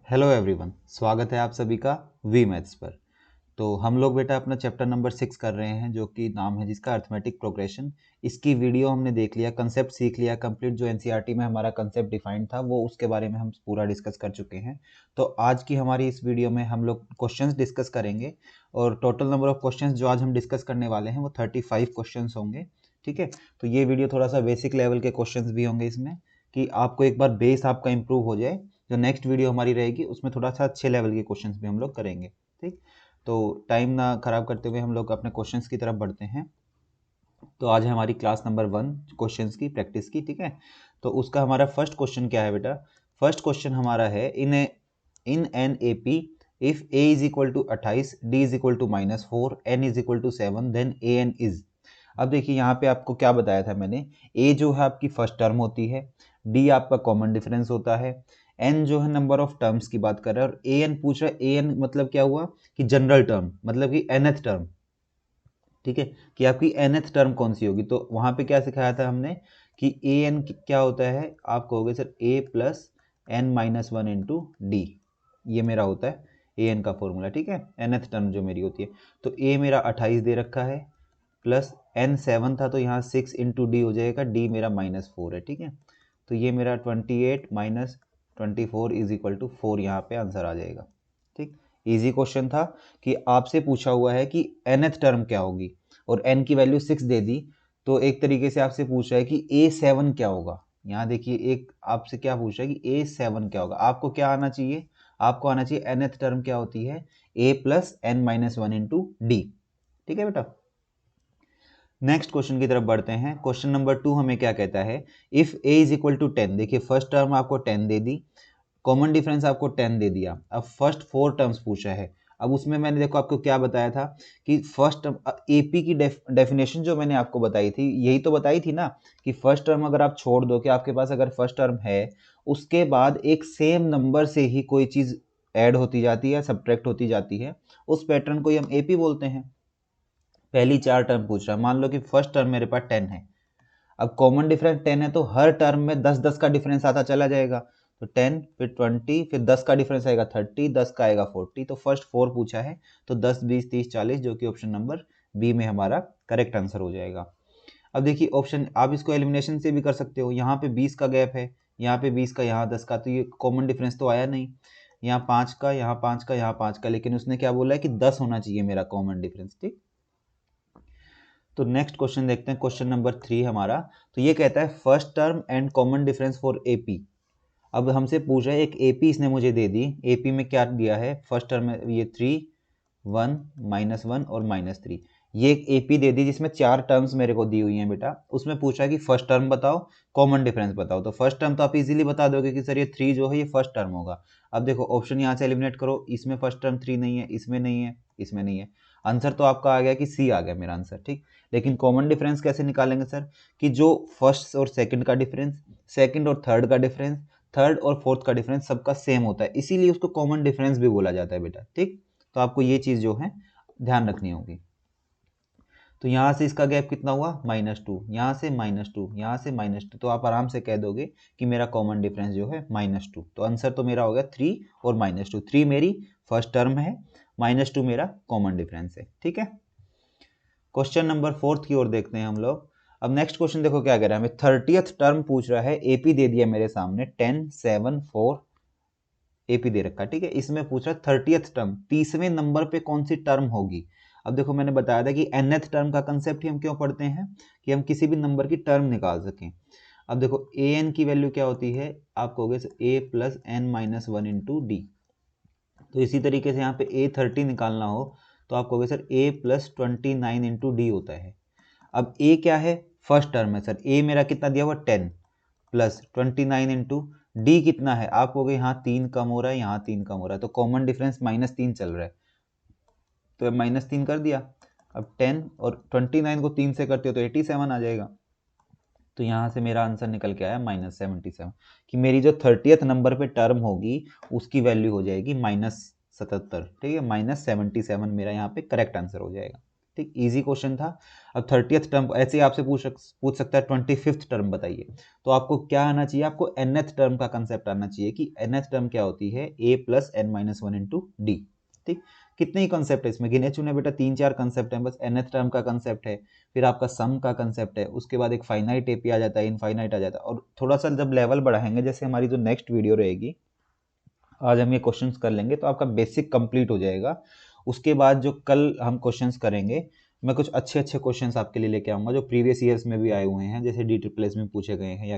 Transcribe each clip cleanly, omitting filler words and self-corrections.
Hello everyone, स्वागत है आप सभी का वी मैथ्स पर। तो हम लोग बेटा अपना चैप्टर नंबर 6 कर रहे हैं, जो कि नाम है जिसका अर्थमेटिक प्रोग्रेशन। इसकी वीडियो हमने देख लिया, कंसेप्ट सीख लिया कंप्लीट। जो एनसीईआरटी में हमारा कंसेप्ट डिफाइंड था वो उसके बारे में हम पूरा डिस्कस कर चुके हैं। तो आज की हमारी इस वीडियो में हम लोग क्वेश्चंस डिस्कस करेंगे, और टोटल नंबर ऑफ क्वेश्चंस जो आज हम डिस्कस करने वाले हैं वो 35 क्वेश्चंस होंगे। ठीक है, तो ये वीडियो थोड़ा सा बेसिक लेवल के क्वेश्चंस भी होंगे इसमें, कि आपको एक बार बेस आपका इंप्रूव हो जाए। जो नेक्स्ट वीडियो हमारी रहेगी उसमें थोड़ा सा अच्छे लेवल के क्वेश्चंस भी हम लोग करेंगे। ठीक, तो टाइम ना खराब करते हुए हम लोग अपने क्वेश्चंस की तरफ बढ़ते हैं। तो आज है हमारी क्लास नंबर 1 क्वेश्चंस की प्रैक्टिस की। ठीक है, तो उसका हमारा फर्स्ट क्वेश्चन क्या है बेटा? फर्स्ट क्वेश्चन हमारा है in an A P if a is equal to 28, d is equal to -4, n is equal to 7, then a N is. अब देखिए यहाँ पे आपको क्या बताया था मैंने, a जो है आपकी फर्स्ट टर्म होती है, d आपका कॉमन डिफरेंस होता है, n जो है नंबर ऑफ टर्म्स की बात कर रहा है, और ए एन पूछ रहा है। ए एन मतलब क्या हुआ कि जनरल टर्म, मतलब कि nth टर्म। ठीक है, कि आपकी nth टर्म कौन सी होगी। तो वहां पे क्या सिखाया था हमने कि ए एन क्या होता है। आप कहोगे sir a plus N minus one into D, ये मेरा होता है ए एन का फॉर्मूला। ठीक है, nth टर्म जो मेरी होती है। तो a मेरा 28 दे रखा है, प्लस n 7 था तो यहाँ 6 इंटू डी हो जाएगा, d मेरा -4 है। ठीक है, तो ये मेरा 28 माइनस 24 इज इक्वल टू 4, यहाँ पे आंसर आ जाएगा। ठीक, इजी क्वेश्चन था कि आपसे पूछा हुआ है कि nth टर्म क्या होगी, और n की वैल्यू 6 दे दी, तो एक तरीके से आपसे पूछ रहा है कि a7 क्या होगा। यहाँ देखिए एक आपसे क्या पूछ रहा है कि a7 क्या होगा। आपको क्या आना चाहिए? आपको आना चाहिए nth टर्म क्या होती है, a plus N minus one into D. ठीक है बेटा, नेक्स्ट क्वेश्चन की तरफ बढ़ते हैं। क्वेश्चन नंबर 2 हमें क्या कहता है, if a is equal to 10। देखिए फर्स्ट टर्म आपको 10 दे दी, कॉमन डिफरेंस आपको 10 दे दिया। अब फर्स्ट 4 टर्म्स पूछा है। अब उसमें मैंने देखो आपको क्या बताया था कि फर्स्ट टर्म एपी की डेफिनेशन जो मैंने आपको बताई थी, यही तो बताई थी ना, कि फर्स्ट टर्म अगर आप छोड़ दो, कि आपके पास अगर फर्स्ट टर्म है उसके बाद एक सेम नंबर से ही कोई चीज ऐड होती जाती है, सब्ट्रैक्ट होती जाती है, उस पैटर्न को ही हम एपी बोलते हैं। पहली 4 टर्म पूछ रहा है, मान लो कि फर्स्ट टर्म मेरे पास 10 है। अब कॉमन डिफरेंस 10 है तो हर टर्म में 10-10 का डिफरेंस आता चला जाएगा। तो 10 फिर 20 फिर 10 का डिफरेंस आएगा 30, 10 का आएगा 40। तो फर्स्ट 4 पूछा है, तो 10 20 30 40, जो कि ऑप्शन नंबर बी में हमारा करेक्ट आंसर हो जाएगा। अब देखिए ऑप्शन, आप इसको एलिमिनेशन से भी कर सकते हो। यहाँ पे 20 का गैप है, यहाँ पे 20 का, यहाँ 10 का, तो ये कॉमन डिफरेंस तो आया नहीं। यहाँ 5 का, यहाँ 5 का, यहाँ 5 का, लेकिन उसने क्या बोला है कि 10 होना चाहिए मेरा कॉमन डिफरेंस। ठीक, तो नेक्स्ट क्वेश्चन देखते हैं, क्वेश्चन नंबर 3 हमारा। तो ये कहता है first term and common difference for AP. अब हमसे पूछ रहा है एक एपी इसने मुझे दे दी। एपी में क्या दिया है, फर्स्ट टर्म में ये 3, 1, -1 और -3। ये एक एपी दे दी जिसमें 4 टर्म्स मेरे को दी हुई हैं बेटा। उसमें पूछा है कि फर्स्ट टर्म बताओ, कॉमन डिफरेंस बताओ। तो फर्स्ट टर्म तो आप इजीली बता दोगे कि सर ये 3 जो है ये फर्स्ट टर्म होगा। अब देखो ऑप्शन यहाँ से एलिमिनेट करो, इसमें फर्स्ट टर्म 3 नहीं है, इसमें नहीं है, इसमें नहीं है। आंसर तो आपका आ गया कि सी आ गया मेरा आंसर। ठीक, लेकिन कॉमन डिफरेंस कैसे निकालेंगे सर, कि जो फर्स्ट और सेकंड का डिफरेंस, सेकंड और थर्ड का डिफरेंस, थर्ड और फोर्थ का डिफरेंस सबका सेम होता है, इसीलिए उसको कॉमन डिफरेंस भी बोला जाता है बेटा। ठीक, तो आपको ये चीज जो है ध्यान रखनी होगी। तो यहाँ से इसका गैप कितना हुआ, -2, यहाँ से -2, यहाँ से -2, तो आप आराम से कह दोगे कि मेरा कॉमन डिफरेंस जो है -2। तो आंसर तो मेरा हो गया 3 और -2। 3 मेरी फर्स्ट टर्म है, -2 मेरा कॉमन डिफरेंस है। ठीक है, क्वेश्चन नंबर 4 की ओर देखते हैं हम लोग। अब नेक्स्ट क्वेश्चन देखो क्या कह रहा है, हमें 30th टर्म पूछ रहा है। एपी दे दिया मेरे सामने 10, 7, 4 एपी दे रखा है। ठीक है, इसमें पूछ रहा है 30th टर्म, 30वें नंबर पे कौन सी टर्म होगी। अब देखो मैंने बताया था कि nth टर्म का कंसेप्ट ही हम क्यों पढ़ते हैं, कि हम किसी भी नंबर की टर्म निकाल सकें। अब देखो ए एन की वैल्यू क्या होती है, आप कहोगे A plus N minus one into D. तो इसी तरीके से यहाँ पे A30 निकालना हो तो आप कहोगे sir A plus 29 into d होता है। अब A क्या है, फर्स्ट टर्म है सर। A मेरा कितना दिया हुआ 10 प्लस 29 इंटू डी कितना है, आप कहोगे यहाँ 3 कम हो रहा है, यहाँ 3 कम हो रहा है, तो कॉमन डिफरेंस -3 चल रहा है, तो -3 कर दिया। अब 10 और 29 को 3 से करते हो तो 87 आ जाएगा। तो यहाँ से मेरा आंसर निकल के आया -77, कि मेरी जो 30th नंबर पे टर्म होगी उसकी वैल्यू हो जाएगी -77। ठीक है, -77 मेरा यहाँ पे करेक्ट आंसर हो जाएगा। ठीक, इजी क्वेश्चन था। अब 30th टर्म ऐसे ही आपसे पूछ सकता है 25th टर्म बताइए, तो आपको क्या आना चाहिए, आपको nth टर्म का कंसेप्ट आना चाहिए कि nth टर्म क्या होती है, a plus n minus one into D. ठीक, कितने ही कंसेप्ट है इसमें, गिने चुने बेटा 3-4 कंसेप्ट हैं बस। nth टर्म का कंसेप्ट है, फिर आपका सम का कंसेप्ट है, उसके बाद एक फाइनाइट एपी आ जाता है, इनफाइनाइट आ जाता है, और थोड़ा सा जब लेवल बढ़ाएंगे, जैसे हमारी जो नेक्स्ट वीडियो रहेगी, आज हम ये क्वेश्चंस कर लेंगे तो आपका बेसिक कंप्लीट हो जाएगा। उसके बाद जो कल हम क्वेश्चंस करेंगे, मैं कुछ अच्छे अच्छे क्वेश्चंस आपके लिए लेके आऊँगा जो प्रीवियस ईयर्स में भी आए हुए हैं, जैसे DSSS में पूछे गए हैं या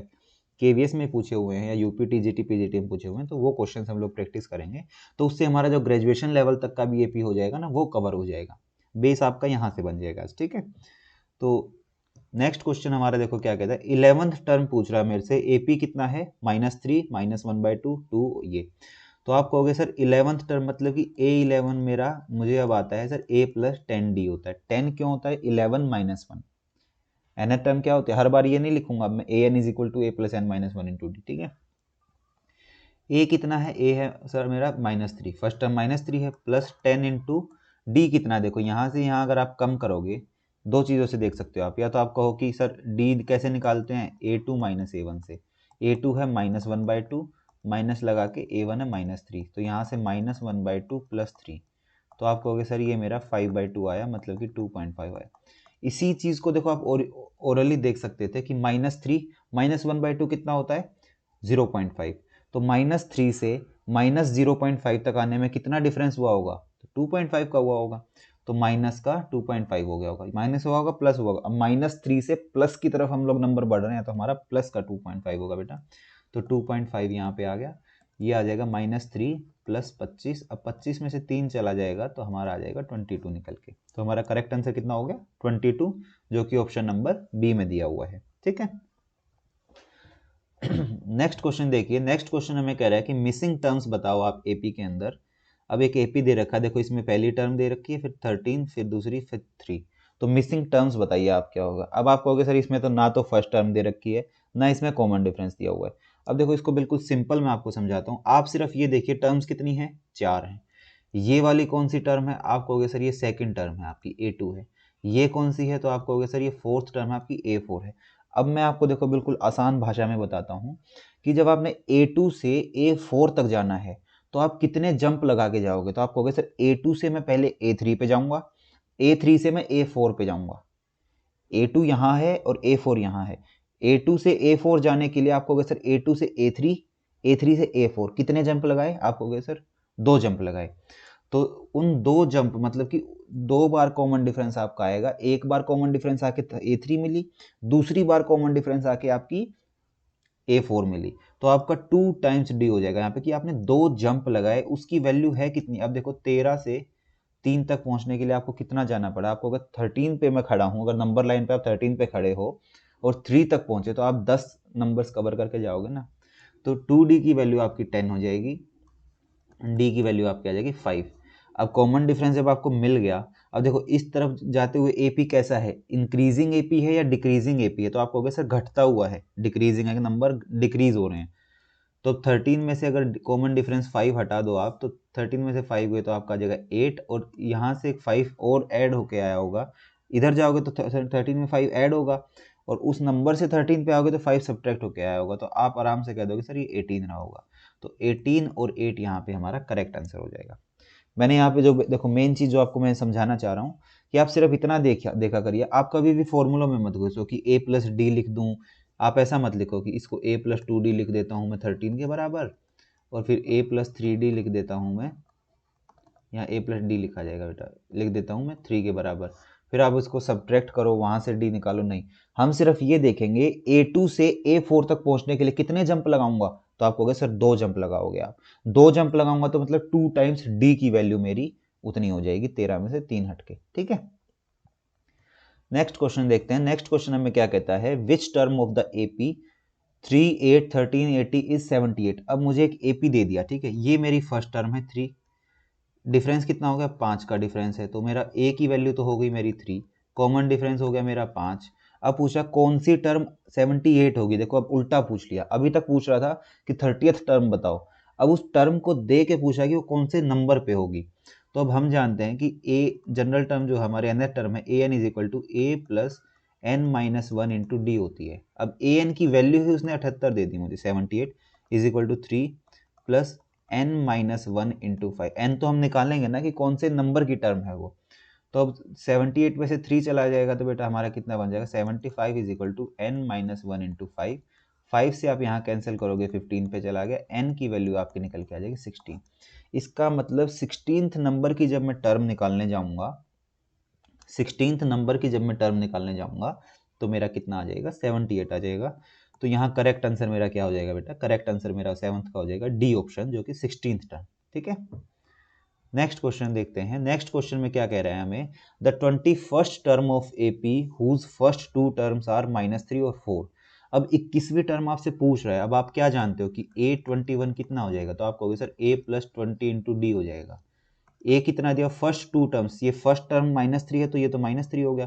KVS में पूछे हुए हैं या यूपी TGT PGT में पूछे हुए हैं, तो वो क्वेश्चंस हम लोग प्रैक्टिस करेंगे। तो उससे हमारा जो ग्रेजुएशन लेवल तक का भी AP हो जाएगा ना, वो कवर हो जाएगा, बेस आपका यहाँ से बन जाएगा। ठीक है, तो नेक्स्ट क्वेश्चन हमारा देखो क्या कहता है, 11th टर्म पूछ रहा है मेरे से, AP कितना है, -3 -1/2 2 ये। तो आप कहोगे सर 11th टर्म मतलब कि A11 मेरा मुझे अब आता है सर A प्लस 10D होता है। 10 क्यों होता है, 11 माइनस 1। nth टर्म क्या होती है, हर बार ये नहीं लिखूंगा अब मैं, an is equal to A plus n minus one into D. ठीक है, A कितना है, A है सर मेरा -3, फर्स्ट टर्म -3 है, प्लस 10 इंटू डी कितना है, देखो यहाँ से यहाँ अगर आप कम करोगे, दो चीज़ों से देख सकते हो आप, या तो आप कहो कि सर डी कैसे निकालते हैं, A2 माइनस A1 से। A2 है -1/2, माइनस लगा के A1 है -3, तो यहाँ से -1/2 प्लस 3, तो आप कहोगे सर ये मेरा 5/2 आया, मतलब कि 2.5 आया। इसी चीज़ को देखो आप ओरली देख सकते थे कि -3 -1/2 कितना होता है, 0.5, तो -3 से -0.5 तक आने में कितना डिफरेंस हुआ होगा, तो 2.5 का हुआ होगा, तो माइनस का 2.5 हो गया होगा, माइनस हुआ होगा प्लस हुआ होगा। अब -3 से प्लस की तरफ हम लोग नंबर बढ़ रहे हैं, तो हमारा प्लस का 2.5 होगा बेटा, तो 2.5 यहाँ पे आ गया, ये आ जाएगा -3 प्लस 25, अब 25 में से 3 चला जाएगा तो हमारा आ जाएगा 22 निकल के, तो हमारा करेक्ट आंसर कितना हो गया, 22, जो कि ऑप्शन नंबर बी में दिया हुआ है। ठीक है, नेक्स्ट क्वेश्चन देखिए, नेक्स्ट क्वेश्चन हमें कह रहा है कि मिसिंग टर्म्स बताओ आप एपी के अंदर। अब एक एपी दे रखा है, देखो इसमें पहली टर्म दे रखी है, फिर 13, फिर दूसरी, फिर 3, तो मिसिंग टर्म्स बताइए आप क्या होगा। अब आप कहोगे सर इसमें तो ना तो फर्स्ट टर्म दे रखी है, ना इसमें कॉमन डिफरेंस दिया हुआ है। अब देखो इसको बिल्कुल सिंपल मैं आपको समझाता हूँ, आप सिर्फ ये देखिए टर्म्स कितनी है, 4 हैं। ये वाली कौन सी टर्म है, आप कहोगे सर ये सेकेंड टर्म है आपकी, A2 है। ये कौन सी है, तो आप कहोगे सर ये फोर्थ टर्म है आपकी, A4 है। अब मैं आपको देखो बिल्कुल आसान भाषा में बताता हूँ कि जब आपने A2 से A4 तक जाना है तो आप कितने जंप लगा के जाओगे, तो आप कहोगे सर A2 से मैं पहले A3 पे जाऊंगा, A3 से मैं A4 पे जाऊंगा। A2 यहाँ है और A4 यहाँ है, A2 से A4 जाने के लिए आप कहोगे सर A2 से A3, A3 से A4 कितने जंप लगाए, आप कहोगे सर 2 जंप लगाए। तो उन 2 जंप मतलब कि 2 बार कॉमन डिफरेंस आपका आएगा, एक बार कॉमन डिफरेंस आके A3 मिली, दूसरी बार कॉमन डिफरेंस आके आपकी A4 मिली, तो आपका 2 टाइम्स डी हो जाएगा यहाँ पे कि आपने 2 जंप लगाए, उसकी वैल्यू है कितनी। अब देखो 13 से 3 तक पहुंचने के लिए आपको कितना जाना पड़ा, आपको अगर 13 पे मैं खड़ा हूं, अगर नंबर लाइन पे आप 13 पे खड़े हो और 3 तक पहुंचे, तो आप 10 नंबर्स कवर करके जाओगे ना, तो 2D की वैल्यू आपकी 10 हो जाएगी, डी की वैल्यू आपकी आ जाएगी 5। अब कॉमन डिफरेंस जब आपको मिल गया, अब देखो इस तरफ जाते हुए एपी कैसा है, इंक्रीजिंग एपी है या डिक्रीजिंग एपी है, तो आप कहोगे सर घटता हुआ है, डिक्रीजिंग है, नंबर डिक्रीज हो रहे हैं। तो 13 में से अगर कॉमन डिफरेंस 5 हटा दो आप, तो 13 में से 5 हुए तो आपका आ जाएगा 8, और यहाँ से 5 और ऐड होके आया होगा, इधर जाओगे तो 13 में 5 ऐड होगा, और उस नंबर से 13 पे आओगे तो 5 सब्ट्रैक्ट होके आया होगा, तो आप आराम से कह दोगे सर ये 18 रहा होगा। तो 18 और 8 यहाँ पे हमारा करेक्ट आंसर हो जाएगा। मैंने यहाँ पे जो देखो मेन चीज़ जो आपको मैं समझाना चाह रहा हूँ कि आप सिर्फ इतना देखा करिए, आप कभी भी फॉर्मूलों में मत घुसो कि a प्लस डी लिख दूँ, आप ऐसा मत लिखो कि इसको a प्लस 2d लिख देता हूँ मैं 13 के बराबर, और फिर a प्लस 3d लिख देता हूँ मैं, यहाँ a प्लस डी लिखा जाएगा बेटा, लिख देता हूँ मैं 3 के बराबर, फिर आप उसको सब्ट्रैक्ट करो, वहाँ से d निकालो, नहीं। हम सिर्फ ये देखेंगे A2 से A4 तक पहुँचने के लिए कितने जंप लगाऊंगा, तो आप कहोगे सर 2 जंप लगाओगे आप, 2 जंप लगाऊंगा तो मतलब 2 टाइम्स d की वैल्यू मेरी उतनी हो जाएगी, 13 में से 3 हटके। ठीक है, नेक्स्ट क्वेश्चन देखते हैं। नेक्स्ट क्वेश्चन हमें क्या कहता है, which term of the AP 3, 8, 13, 80 is 78। अब मुझे एक AP दे दिया, ठीक है, ये मेरी फर्स्ट टर्म है 3, डिफरेंस कितना हो गया, 5 का डिफरेंस है, तो मेरा a की वैल्यू तो हो गई मेरी 3, कॉमन डिफरेंस हो गया मेरा 5। अब पूछा कौन सी टर्म 78 होगी, देखो अब उल्टा पूछ लिया, अभी तक पूछ रहा था कि 30th टर्म बताओ, अब उस टर्म को दे के पूछा कि वो कौन से नंबर पे होगी। तो अब हम जानते हैं कि ए जनरल टर्म जो हमारे nth टर्म है A N is equal to A plus N minus one into D होती है। अब ए एन की वैल्यू ही उसने 78 दे दी मुझे, 78 is equal to 3 plus N minus one into 5। N तो हम निकालेंगे ना कि कौन से नंबर की टर्म है वो। तो अब 78 में से 3 चला जाएगा तो बेटा हमारा कितना बन जाएगा, 75 is equal to n minus one into 5। 5 से आप यहाँ कैंसिल करोगे 15 पे चला गया, एन की वैल्यू आपकी निकल के आ जाएगी 16। इसका मतलब 16th नंबर की जब मैं टर्म निकालने जाऊंगा, 16th नंबर की जब मैं टर्म निकालने जाऊंगा तो मेरा कितना आ जाएगा, 78 आ जाएगा। तो यहाँ करेक्ट आंसर मेरा क्या हो जाएगा बेटा, करेक्ट आंसर मेरा 7th का हो जाएगा डी ऑप्शन, जो कि 16th टर्म। ठीक है, नेक्स्ट क्वेश्चन देखते हैं। नेक्स्ट क्वेश्चन में क्या कह रहा है हमें, the 21st term of AP whose first two terms are -3 और 4। अब 21वीं टर्म आपसे पूछ रहा है। अब आप क्या जानते हो कि A21 कितना हो जाएगा, तो आप कहोगे sir A plus 20 into D हो जाएगा। ए कितना दिया, फर्स्ट टू टर्म्स, ये फर्स्ट टर्म -3 है तो ये तो -3 हो गया,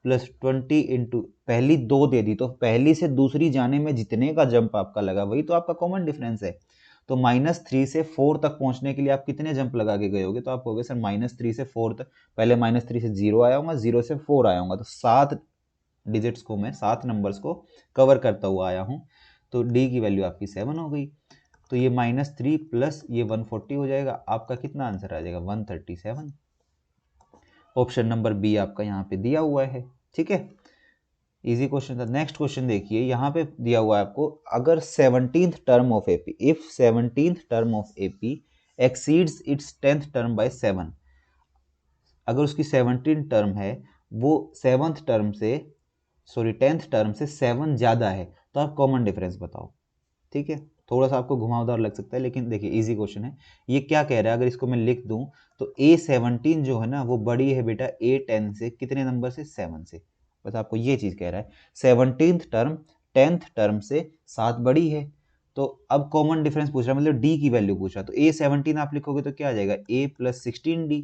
प्लस 20 इंटू पहली दो दे दी, तो पहली से दूसरी जाने में जितने का जंप आपका लगा वही तो आपका कॉमन डिफरेंस है। तो -3 से 4 तक पहुंचने के लिए आप कितने जंप लगा के गए होगे, तो आप कहोगे सर -3 से 4 तक, पहले -3 से 0 आया होगा, 0 से 4 आया होगा, तो 7 डिजिट्स को मैं 7 नंबर्स को कवर करता हुआ आया हूँ। तो डी की वैल्यू आपकी 7 हो गई। तो ये -3 प्लस ये 140 हो जाएगा, आपका कितना आंसर आ जाएगा, 137। ऑप्शन नंबर बी आपका यहाँ पे दिया हुआ है। ठीक है, इजी क्वेश्चन था। नेक्स्ट क्वेश्चन देखिए, यहाँ पे दिया हुआ है आपको, अगर 17th term of AP, if 17th term of AP exceeds its 10th term by 7, अगर उसकी 17th टर्म है वो 7th टर्म से, सॉरी 10th टर्म से 7 ज़्यादा है, तो आप कॉमन डिफरेंस बताओ। ठीक है, थोड़ा सा आपको घुमावदार लग सकता है लेकिन देखिए इजी क्वेश्चन है। ये क्या कह रहा है, अगर इसको मैं लिख दूं तो A17 जो है ना वो बड़ी है बेटा A10 से, कितने नंबर से, 7 से। बस आपको ये चीज़ कह रहा है, 17th टर्म 10th टर्म से 7 बड़ी है। तो अब कॉमन डिफरेंस पूछ रहा है, मतलब डी की वैल्यू पूछ रहा है, तो A17 आप लिखोगे तो क्या आ जाएगा, A प्लस 16D,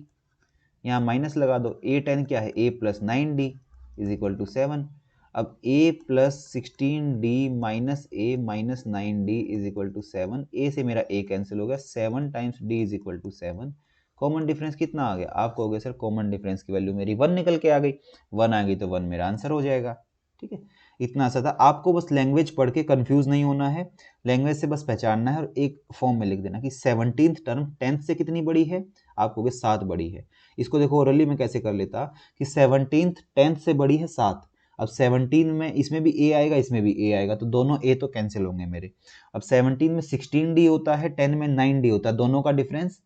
यहाँ माइनस लगा दो, A10 क्या है, A plus 9D is equal to 7। अब a plus 16d minus a minus 9d is equal to 7। A से मेरा a कैंसिल हो गया, 7 times d is equal to 7। Common difference कितना आ गया, आप कहोगे सर कॉमन डिफरेंस की वैल्यू मेरी 1 निकल के आ गई, 1 आ गई तो 1 मेरा आंसर हो जाएगा। ठीक है, इतना सा था। आपको बस लैंग्वेज पढ़ के कंफ्यूज नहीं होना है, लैंग्वेज से बस पहचानना है और एक फॉर्म में लिख देना कि 17th टर्म 10th से कितनी बड़ी है, आप कहोगे 7 बड़ी है। इसको देखो ओरली में कैसे कर लेता कि 17th 10th से बड़ी है 7। अब 17 में इसमें भी a आएगा, इसमें भी a आएगा, तो दोनों a तो कैंसिल होंगे मेरे। अब 17 में 16d होता है, 10 में 9d होता है, दोनों का डिफरेंस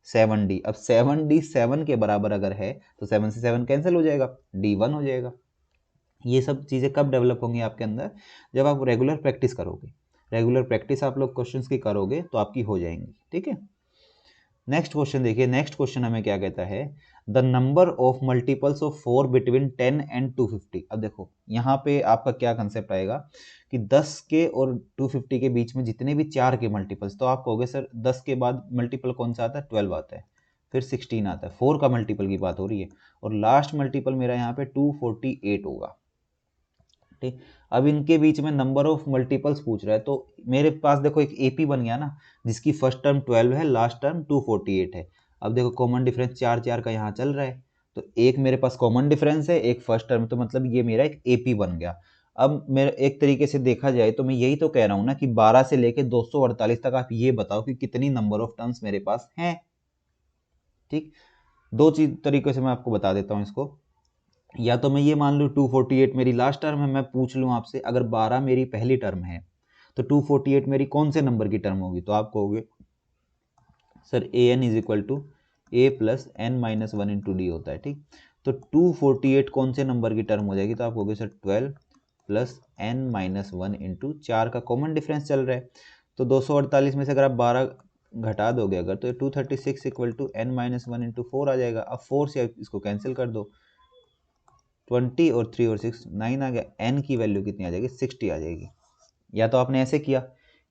7d। अब 7d 7 के बराबर अगर है तो 7 से 7 कैंसिल हो जाएगा, d 1 हो जाएगा। ये सब चीज़ें कब डेवलप होंगी आपके अंदर, जब आप रेगुलर प्रैक्टिस करोगे। रेगुलर प्रैक्टिस आप लोग क्वेश्चंस की करोगे तो आपकी हो जाएंगी। ठीक है, नेक्स्ट क्वेश्चन देखिए। नेक्स्ट क्वेश्चन हमें क्या कहता है, the number of multiples of 4 between 10 and 250। अब देखो यहाँ पे आपका क्या कंसेप्ट आएगा कि 10 के और 250 के बीच में जितने भी 4 के मल्टीपल्स, तो आप कहोगे सर 10 के बाद मल्टीपल कौन सा आता है, 12 आता है, फिर 16 आता है, 4 का मल्टीपल की बात हो रही है, और लास्ट मल्टीपल मेरा यहाँ पे 248 होगा। ठीक, अब इनके बीच में नंबर ऑफ मल्टीपल्स पूछ रहा है, तो मेरे पास देखो एक एपी बन गया ना, जिसकी फर्स्ट टर्म 12 है, लास्ट टर्म 248 है। अब देखो कॉमन डिफरेंस 4 4 का यहाँ चल रहा है, तो एक मेरे पास कॉमन डिफरेंस है, एक फर्स्ट टर्म, तो मतलब ये मेरा एक एपी बन गया। अब मेरा एक तरीके से देखा जाए तो मैं यही तो कह रहा हूँ ना कि 12 से लेके 248 तक आप ये बताओ कि कितनी नंबर ऑफ टर्म्स मेरे पास हैं। ठीक, दो चीज तरीके से मैं आपको बता देता हूँ इसको। या तो मैं ये मान लूँ 248 मेरी लास्ट टर्म है, मैं पूछ लूँ आपसे अगर 12 मेरी पहली टर्म है तो 248 मेरी कौन से नंबर की टर्म होगी, तो आप कहोगे sir a N is equal to A plus N minus one into d होता है। ठीक, तो 248 कौन से नंबर की टर्म हो जाएगी, तो आप कहोगे sir 12 plus N minus one into 4 का कॉमन डिफरेंस चल रहा है, तो 248 में से अगर आप 12 घटा दोगे अगर, तो 236 equal to n minus one into 4 आ जाएगा। अब 4 से इसको कैंसिल कर दो, 20 और 3 और 6 9 आ गया, एन की वैल्यू कितनी आ जाएगी, 60 आ जाएगी। या तो आपने ऐसे किया,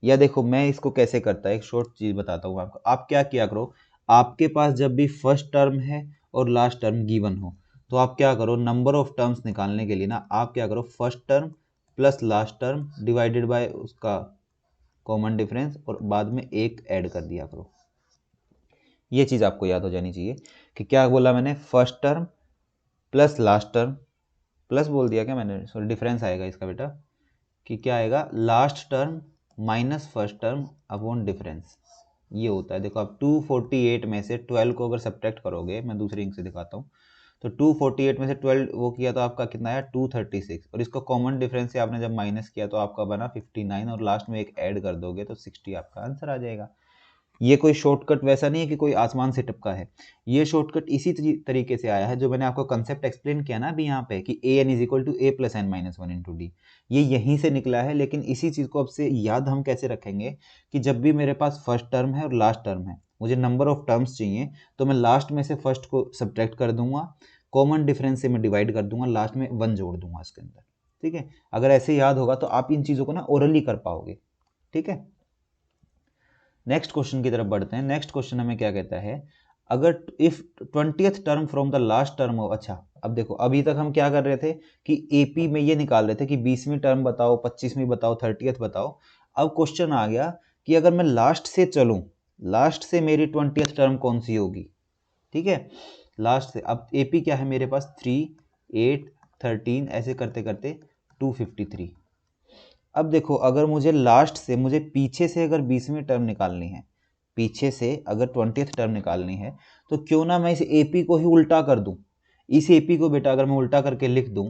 या देखो मैं इसको कैसे करता है, एक शॉर्ट चीज बताता हूँ आपको। आप क्या किया करो, आपके पास जब भी फर्स्ट टर्म है और लास्ट टर्म गिवन हो, तो आप क्या करो, नंबर ऑफ टर्म्स निकालने के लिए ना आप क्या करो, first term plus last term divided by उसका कॉमन डिफरेंस, और बाद में एक ऐड कर दिया करो। ये चीज़ आपको याद हो जानी चाहिए कि क्या बोला मैंने, first term plus last term, plus बोल दिया क्या मैंने, सॉरी डिफरेंस आएगा इसका बेटा, कि क्या आएगा, last term minus first term upon difference. ये होता है, देखो आप 248 में से 12 को अगर सब्ट्रैक्ट करोगे, मैं दूसरी इंक से दिखाता हूँ, तो 248 में से 12 वो किया तो आपका कितना आया 236, और इसको कॉमन डिफरेंस से आपने जब माइनस किया तो आपका बना 59, और लास्ट में एक ऐड कर दोगे तो 60 आपका आंसर आ जाएगा। ये कोई शॉर्टकट वैसा नहीं है कि कोई आसमान से टपका है, ये शॉर्टकट इसी तरीके से आया है जो मैंने आपको कंसेप्ट एक्सप्लेन किया ना अभी यहाँ पे कि A N is equal to A plus N minus one into D, ये यहीं से निकला है। लेकिन इसी चीज़ को अब से याद हम कैसे रखेंगे कि जब भी मेरे पास फर्स्ट टर्म है और लास्ट टर्म है, मुझे नंबर ऑफ टर्म्स चाहिए, तो मैं लास्ट में से फर्स्ट को सब्ट्रैक्ट कर दूंगा, कॉमन डिफरेंस से मैं डिवाइड कर दूंगा, लास्ट में 1 जोड़ दूंगा इसके अंदर। ठीक है, अगर ऐसे याद होगा तो आप इन चीज़ों को ना ओरली कर पाओगे। ठीक है, नेक्स्ट क्वेश्चन की तरफ बढ़ते हैं। नेक्स्ट क्वेश्चन हमें क्या कहता है, अगर if 20th term from the last term हो, अच्छा अब देखो अभी तक हम क्या कर रहे थे कि एपी में ये निकाल रहे थे कि 20वीं टर्म बताओ, 25वीं बताओ, 30th बताओ। अब क्वेश्चन आ गया कि अगर मैं लास्ट से चलूं, लास्ट से मेरी 20th टर्म कौन सी होगी। ठीक है, लास्ट से, अब एपी क्या है मेरे पास 3, 8, 13 ऐसे करते करते 253। अब देखो अगर मुझे लास्ट से, मुझे पीछे से अगर 20वीं टर्म निकालनी है, पीछे से अगर 20th टर्म निकालनी है, तो क्यों ना मैं इस एपी को ही उल्टा कर दूं। इस एपी को बेटा अगर मैं उल्टा करके लिख दूं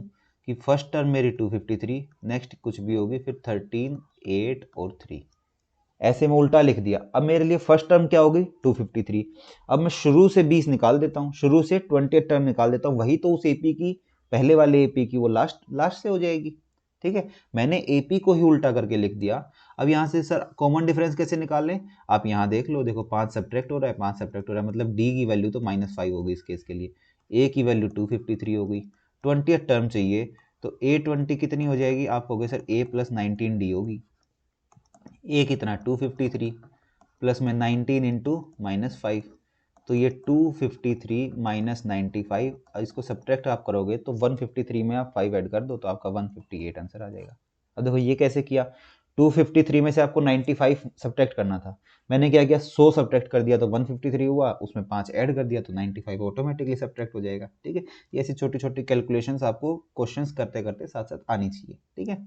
कि फर्स्ट टर्म मेरी 253, नेक्स्ट कुछ भी होगी, फिर 13, 8 और 3, ऐसे मैं उल्टा लिख दिया। अब मेरे लिए फर्स्ट टर्म क्या होगी 253। अब मैं शुरू से 20 निकाल देता हूँ, शुरू से 20th टर्म निकाल देता हूँ, वही तो उस एपी की, पहले वाले एपी की वो लास्ट से हो जाएगी। ठीक है, मैंने एपी को ही उल्टा करके लिख दिया। अब यहाँ से सर कॉमन डिफरेंस कैसे निकाल लें, आप यहाँ देख लो, देखो 5 सब्ट्रैक्ट हो रहा है, 5 सब्ट्रैक्ट हो रहा है, मतलब डी की वैल्यू तो -5 होगी इस केस के लिए, ए की वैल्यू 253 हो गई, 20th टर्म चाहिए तो A20 कितनी हो जाएगी, आप कहोगे सर A प्लस 19 डी होगी। ए कितना 253 प्लस में 19 इंटू -5, तो ये 253 माइनस 95, इसको सब्ट्रैक्ट आप करोगे तो 153 में आप 5 ऐड कर दो तो आपका 158 आंसर आ जाएगा। अब देखो ये कैसे किया, 253 में से आपको 95 सब्ट्रैक्ट करना था, मैंने क्या किया 100 सब्ट्रैक्ट कर दिया तो 153 हुआ, उसमें 5 ऐड कर दिया तो 95 ऑटोमेटिकली सब्ट्रैक्ट हो जाएगा। ठीक है, ये ऐसी छोटी छोटी कैलकुलेशंस आपको क्वेश्चंस करते करते साथ साथ आनी चाहिए। ठीक है,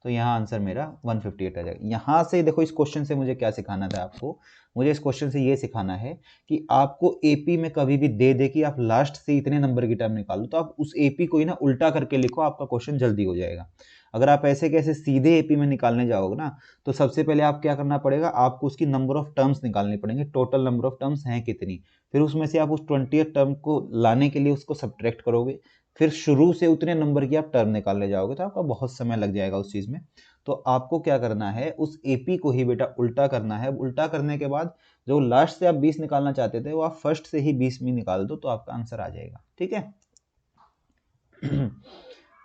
तो यहाँ आंसर मेरा 158 आ जाएगा। यहाँ से देखो इस क्वेश्चन से मुझे क्या सिखाना था आपको, मुझे इस क्वेश्चन से ये सिखाना है कि आपको एपी में कभी भी दे दे कि आप लास्ट से इतने नंबर की टर्म निकालो, तो आप उस एपी को ही ना उल्टा करके लिखो, आपका क्वेश्चन जल्दी हो जाएगा। अगर आप ऐसे कैसे सीधे एपी में निकालने जाओगे ना, तो सबसे पहले आप क्या करना पड़ेगा, आपको उसकी नंबर ऑफ टर्म्स निकालनी पड़ेंगे, टोटल नंबर ऑफ टर्म्स हैं कितनी, फिर उसमें से आप उस 20th टर्म को लाने के लिए उसको सब्ट्रैक्ट करोगे, फिर शुरू से उतने नंबर की आप टर्म निकालने जाओगे, तो आपका बहुत समय लग जाएगा उस चीज़ में। तो आपको क्या करना है, उस एपी को ही बेटा उल्टा करना है। उल्टा करने के बाद जो लास्ट से आप 20 निकालना चाहते थे वो आप फर्स्ट से ही 20 में निकाल दो तो आपका आंसर आ जाएगा। ठीक है,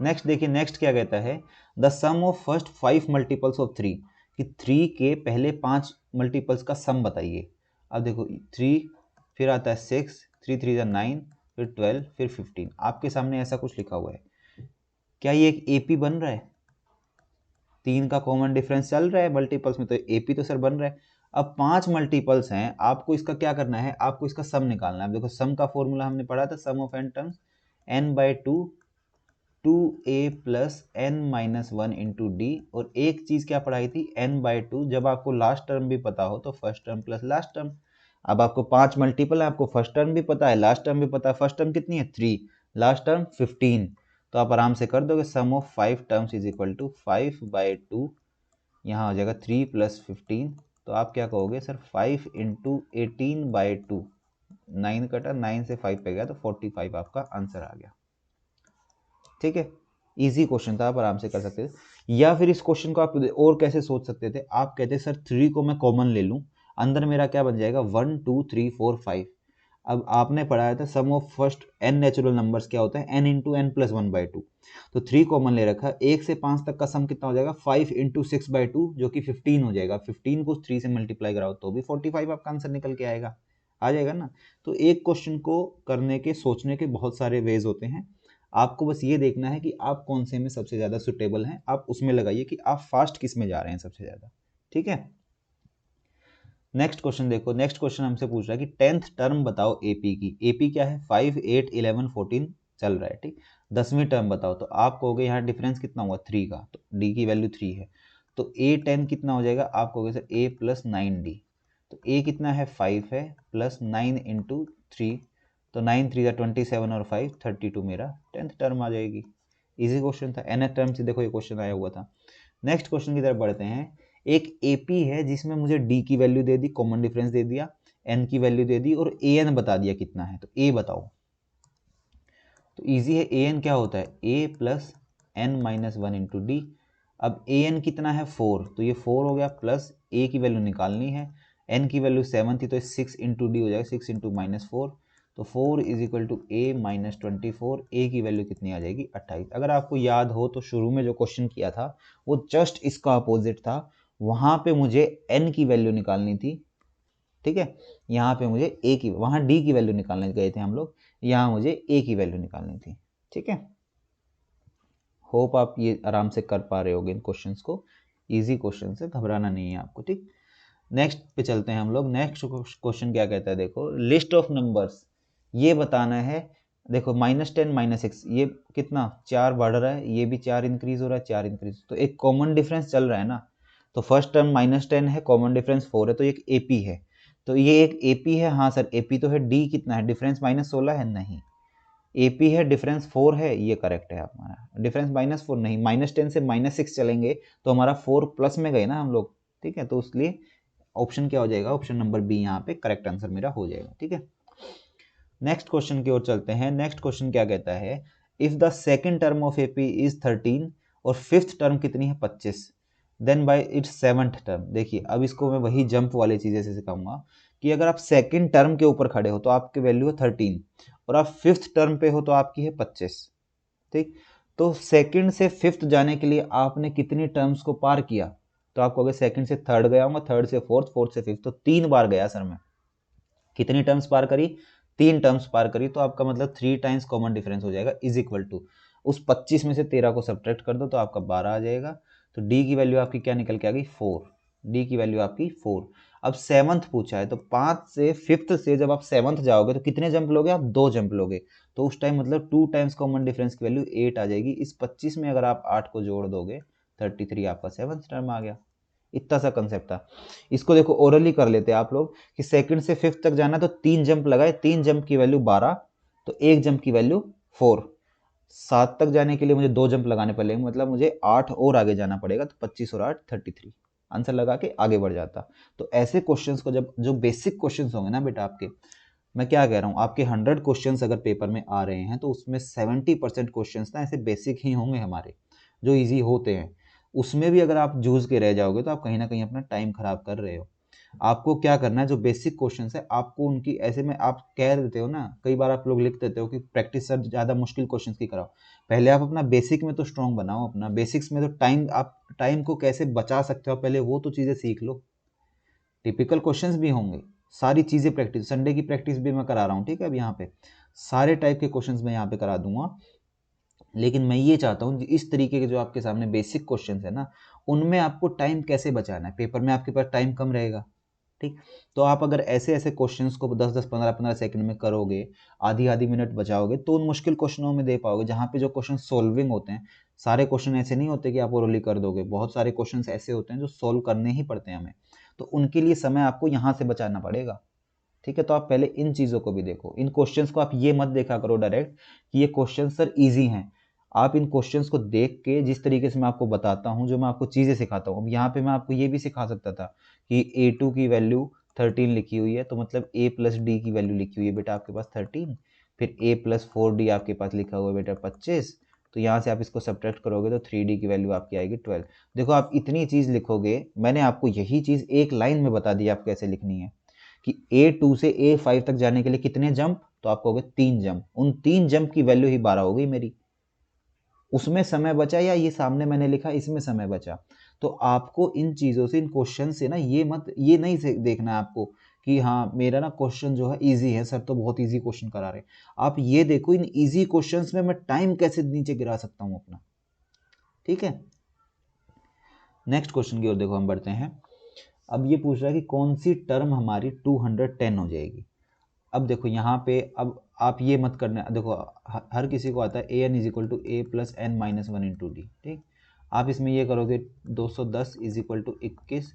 नेक्स्ट देखिए, नेक्स्ट क्या कहता है, the sum of first 5 multiples of 3, कि 3 के पहले 5 मल्टीपल्स का सम बताइए। अब देखो 3, फिर आता है 6, 3 3 9, फिर 12, फिर 15, आपके सामने ऐसा कुछ लिखा हुआ है। क्या ये एक एपी बन रहा है, 3 का कॉमन डिफरेंस चल रहा है मल्टीपल्स में, तो एपी तो सर बन रहा है। अब 5 मल्टीपल्स हैं, आपको इसका क्या करना है, आपको इसका सम निकालना है। देखो सम का फॉर्मूला हमने पढ़ा था, sum of N terms n/2 2a plus n minus 1 into D, और एक चीज़ क्या पढ़ाई थी n/2, जब आपको लास्ट टर्म भी पता हो तो first term plus last term. अब आपको 5 मल्टीपल है, आपको फर्स्ट टर्म भी पता है, लास्ट टर्म भी पता है, फर्स्ट टर्म कितनी है 3, लास्ट टर्म 15, तो आप आराम से कर दोगे, sum of 5 terms is equal to 5/2, यहाँ हो जाएगा 3 प्लस 15, तो आप क्या कहोगे सर 5 इंटू 18/2, 9 कटा, 9 से 5 पे गया तो 45 आपका आंसर आ गया। ठीक है, इजी क्वेश्चन था, आप आराम से कर सकते थे। या फिर इस क्वेश्चन को आप और कैसे सोच सकते थे, आप कहते सर 3 को मैं कॉमन ले लूँ, अंदर मेरा क्या बन जाएगा 1 2 3 4 5। अब आपने पढ़ाया था sum of first n natural numbers क्या होता है n इंटू एन प्लस 1/2, तो 3 कॉमन ले रखा, 1 से 5 तक का सम कितना हो जाएगा 5 इंटू 6/2 जो कि 15 हो जाएगा, 15 को 3 से मल्टीप्लाई कराओ तो भी 45 आपका आंसर निकल के आएगा, आ जाएगा ना। तो एक क्वेश्चन को करने के, सोचने के बहुत सारे वेज होते हैं, आपको बस ये देखना है कि आप कौन से में सबसे ज़्यादा सुटेबल हैं, आप उसमें लगाइए कि आप फास्ट किस में जा रहे हैं सबसे ज़्यादा। ठीक है, नेक्स्ट क्वेश्चन देखो, नेक्स्ट क्वेश्चन हमसे पूछ रहा है कि 10th टर्म बताओ एपी की। एपी क्या है, 5, 8, 11, 14 चल रहा है, ठीक। 10वीं टर्म बताओ, तो आप कहोगे यहाँ डिफरेंस कितना हुआ 3 का, तो डी की वैल्यू 3 है, तो ए 10 कितना हो जाएगा, आप कहोगे सर ए प्लस 9 डी। तो ए कितना है 5 है, प्लस 9 इंटू 3, तो 9 3 27 और 5 32 मेरा 10th टर्म आ जाएगी। इजी क्वेश्चन था, nth टर्म से देखो ये क्वेश्चन आया हुआ था। नेक्स्ट क्वेश्चन की तरफ बढ़ते हैं। एक एपी है जिसमें मुझे डी की वैल्यू दे दी, कॉमन डिफरेंस दे दिया, एन की वैल्यू दे दी और ए एन बता दिया कितना है, तो ए बताओ। तो इजी है, ए एन क्या होता है, A plus N minus 1 into D. अब ए एन कितना है 4, तो ये 4 हो गया, प्लस ए की वैल्यू निकालनी है, एन की वैल्यू 7 थी तो 6 इंटू डी हो जाएगा, 6 इंटू माइनस 4, तो 4 is equal to a minus 24। A की वैल्यू कितनी आ जाएगी 28। अगर आपको याद हो तो शुरू में जो क्वेश्चन किया था वो जस्ट इसका अपोजिट था, वहां पे मुझे n की वैल्यू निकालनी थी, ठीक है, यहाँ पे मुझे a की, वहां d की वैल्यू निकालने गए थे हम लोग, यहाँ मुझे a की वैल्यू निकालनी थी, ठीक है। होप आप ये आराम से कर पा रहे होगे इन क्वेश्चंस को, इजी क्वेश्चन से घबराना नहीं है आपको, ठीक। नेक्स्ट पे चलते हैं हम लोग। नेक्स्ट क्वेश्चन क्या कहता है, देखो लिस्ट ऑफ नंबर्स, ये बताना है। देखो -10 -6, ये कितना 4 बढ़ रहा है, ये भी 4 इंक्रीज हो रहा है, 4 इंक्रीज, तो एक कॉमन डिफरेंस चल रहा है ना। तो फर्स्ट टर्म -10 है, कॉमन डिफरेंस 4 है, तो एक एपी है। तो ये एक एपी है, हाँ सर एपी तो है। डी कितना है, डिफरेंस -16 है, नहीं। एपी है, डिफरेंस 4 है, ये करेक्ट है हमारा। डिफरेंस -4 नहीं, -10 से -6 चलेंगे तो हमारा 4 प्लस में गए ना हम लोग, ठीक है। तो इसलिए ऑप्शन क्या हो जाएगा, ऑप्शन नंबर बी यहाँ पे करेक्ट आंसर मेरा हो जाएगा, ठीक है। नेक्स्ट क्वेश्चन की ओर चलते हैं। नेक्स्ट क्वेश्चन क्या कहता है, if the second term of AP is 13 और फिफ्थ टर्म कितनी है 25, then by its seventh term. देखिए अब इसको मैं वही जंप वाली चीजें से सिखाऊंगा कि अगर आप सेकंड टर्म के ऊपर खड़े हो तो आपकी वैल्यू है 13 और आप फिफ्थ टर्म पे हो तो आपकी है 25, ठीक। तो सेकंड से फिफ्थ जाने के लिए आपने कितनी टर्म्स को पार किया, तो आप कहोगे सेकंड से थर्ड गया हूँ, थर्ड से फोर्थ, फोर्थ से फिफ्थ, तो 3 बार गया सर मैं। कितनी टर्म्स पार करी, 3 टर्म्स पार करी, तो आपका मतलब 3 टाइम्स कॉमन डिफरेंस हो जाएगा, इज इक्वल टू उस 25 में से 13 को सब्ट्रैक्ट कर दो तो आपका 12 आ जाएगा। तो डी की वैल्यू आपकी क्या निकल के आ गई 4, डी की वैल्यू आपकी 4। अब सेवंथ पूछा है, तो 5 से फिफ्थ से जब आप सेवंथ जाओगे तो कितने जंप लोगे आप, 2 जंप लोगे, तो उस टाइम मतलब 2 टाइम्स कॉमन डिफरेंस की वैल्यू 8 आ जाएगी। इस 25 में अगर आप 8 को जोड़ दोगे 33 आपका सेवंथ टर्म आ गया। इतना सा कंसेप्ट था। इसको देखो ओरली कर लेते हैं आप लोग कि सेकंड से फिफ्थ तक जाना तो 3 जंप लगाए, 3 जंप की वैल्यू 12, तो 1 जंप की वैल्यू 4। 7 तक जाने के लिए मुझे 2 जंप लगाने पड़ेंगे, मतलब मुझे 8 और आगे जाना पड़ेगा, तो 25 और 8 33, आंसर लगा के आगे बढ़ जाता। तो ऐसे क्वेश्चंस को जब, जो बेसिक क्वेश्चंस होंगे ना बेटा आपके, मैं क्या कह रहा हूँ, आपके 100 क्वेश्चंस अगर पेपर में आ रहे हैं तो उसमें 70% क्वेश्चंस ना ऐसे बेसिक ही होंगे हमारे, जो इजी होते हैं। उसमें भी अगर आप जूझ के रह जाओगे तो आप कहीं ना कहीं अपना टाइम खराब कर रहे हो। आपको क्या करना है, जो बेसिक क्वेश्चंस है आपको उनकी, ऐसे में आप कह देते हो ना, कई बार आप लोग लिख देते हो कि प्रैक्टिस सर ज़्यादा मुश्किल क्वेश्चंस की कराओ। पहले आप अपना बेसिक में तो स्ट्रांग बनाओ, अपना बेसिक्स में तो टाइम, आप टाइम को कैसे बचा सकते हो पहले वो तो चीज़ें सीख लो। टिपिकल क्वेश्चंस भी होंगे, सारी चीज़ें प्रैक्टिस, संडे की प्रैक्टिस भी मैं करा रहा हूँ, ठीक है। अब यहाँ पे सारे टाइप के क्वेश्चंस मैं यहाँ पे करा दूंगा, लेकिन मैं ये चाहता हूँ इस तरीके के जो आपके सामने बेसिक क्वेश्चंस है ना, उनमें आपको टाइम कैसे बचाना है। पेपर में आपके पास टाइम कम रहेगा, ठीक। तो आप अगर ऐसे ऐसे क्वेश्चंस को 10-10 15-15 सेकंड में करोगे, आधी आधी मिनट बचाओगे, तो उन मुश्किल क्वेश्चनों में दे पाओगे जहाँ पे जो क्वेश्चन सोल्विंग होते हैं। सारे क्वेश्चन ऐसे नहीं होते कि आप ओरली कर दोगे, बहुत सारे क्वेश्चन ऐसे होते हैं जो सोल्व करने ही पड़ते हैं हमें, तो उनके लिए समय आपको यहाँ से बचाना पड़ेगा, ठीक है। तो आप पहले इन चीज़ों को भी देखो, इन क्वेश्चंस को आप ये मत देखा करो डायरेक्ट कि ये क्वेश्चन सर इजी हैं। आप इन क्वेश्चंस को देख के, जिस तरीके से मैं आपको बताता हूँ, जो मैं आपको चीज़ें सिखाता हूँ, अब यहाँ पे मैं आपको ये भी सिखा सकता था कि A2 की वैल्यू 13 लिखी हुई है, तो मतलब A प्लस डी की वैल्यू लिखी हुई है बेटा आपके पास 13, फिर A प्लस 4D आपके पास लिखा हुआ है बेटा 25, तो यहाँ से आप इसको सब्ट्रैक्ट करोगे तो 3D की वैल्यू आपकी आएगी 12। देखो आप इतनी चीज़ लिखोगे, मैंने आपको यही चीज़ एक लाइन में बता दी आप कैसे लिखनी है कि A2 से A5 तक जाने के लिए कितने जंप, तो आपको हो गए 3 जंप, उन 3 जंप की वैल्यू ही 12 हो गई मेरी। उसमें समय बचा या ये सामने मैंने लिखा इसमें समय बचा। तो आपको इन चीज़ों से, इन क्वेश्चन से ना, ये नहीं देखना है आपको कि हाँ मेरा ना क्वेश्चन जो है इजी है, सर तो बहुत इजी क्वेश्चन करा रहे हैं। आप ये देखो इन इजी क्वेश्चंस में मैं टाइम कैसे नीचे गिरा सकता हूँ अपना, ठीक है। नेक्स्ट क्वेश्चन की ओर देखो हम बढ़ते हैं। अब ये पूछ रहा है कि कौन सी टर्म हमारी 210 हो जाएगी। अब देखो यहाँ पे, अब आप ये मत करना, देखो हर किसी को आता है A N is equal to A plus N minus one into D, ठीक। आप इसमें ये करोगे 210 is equal to 21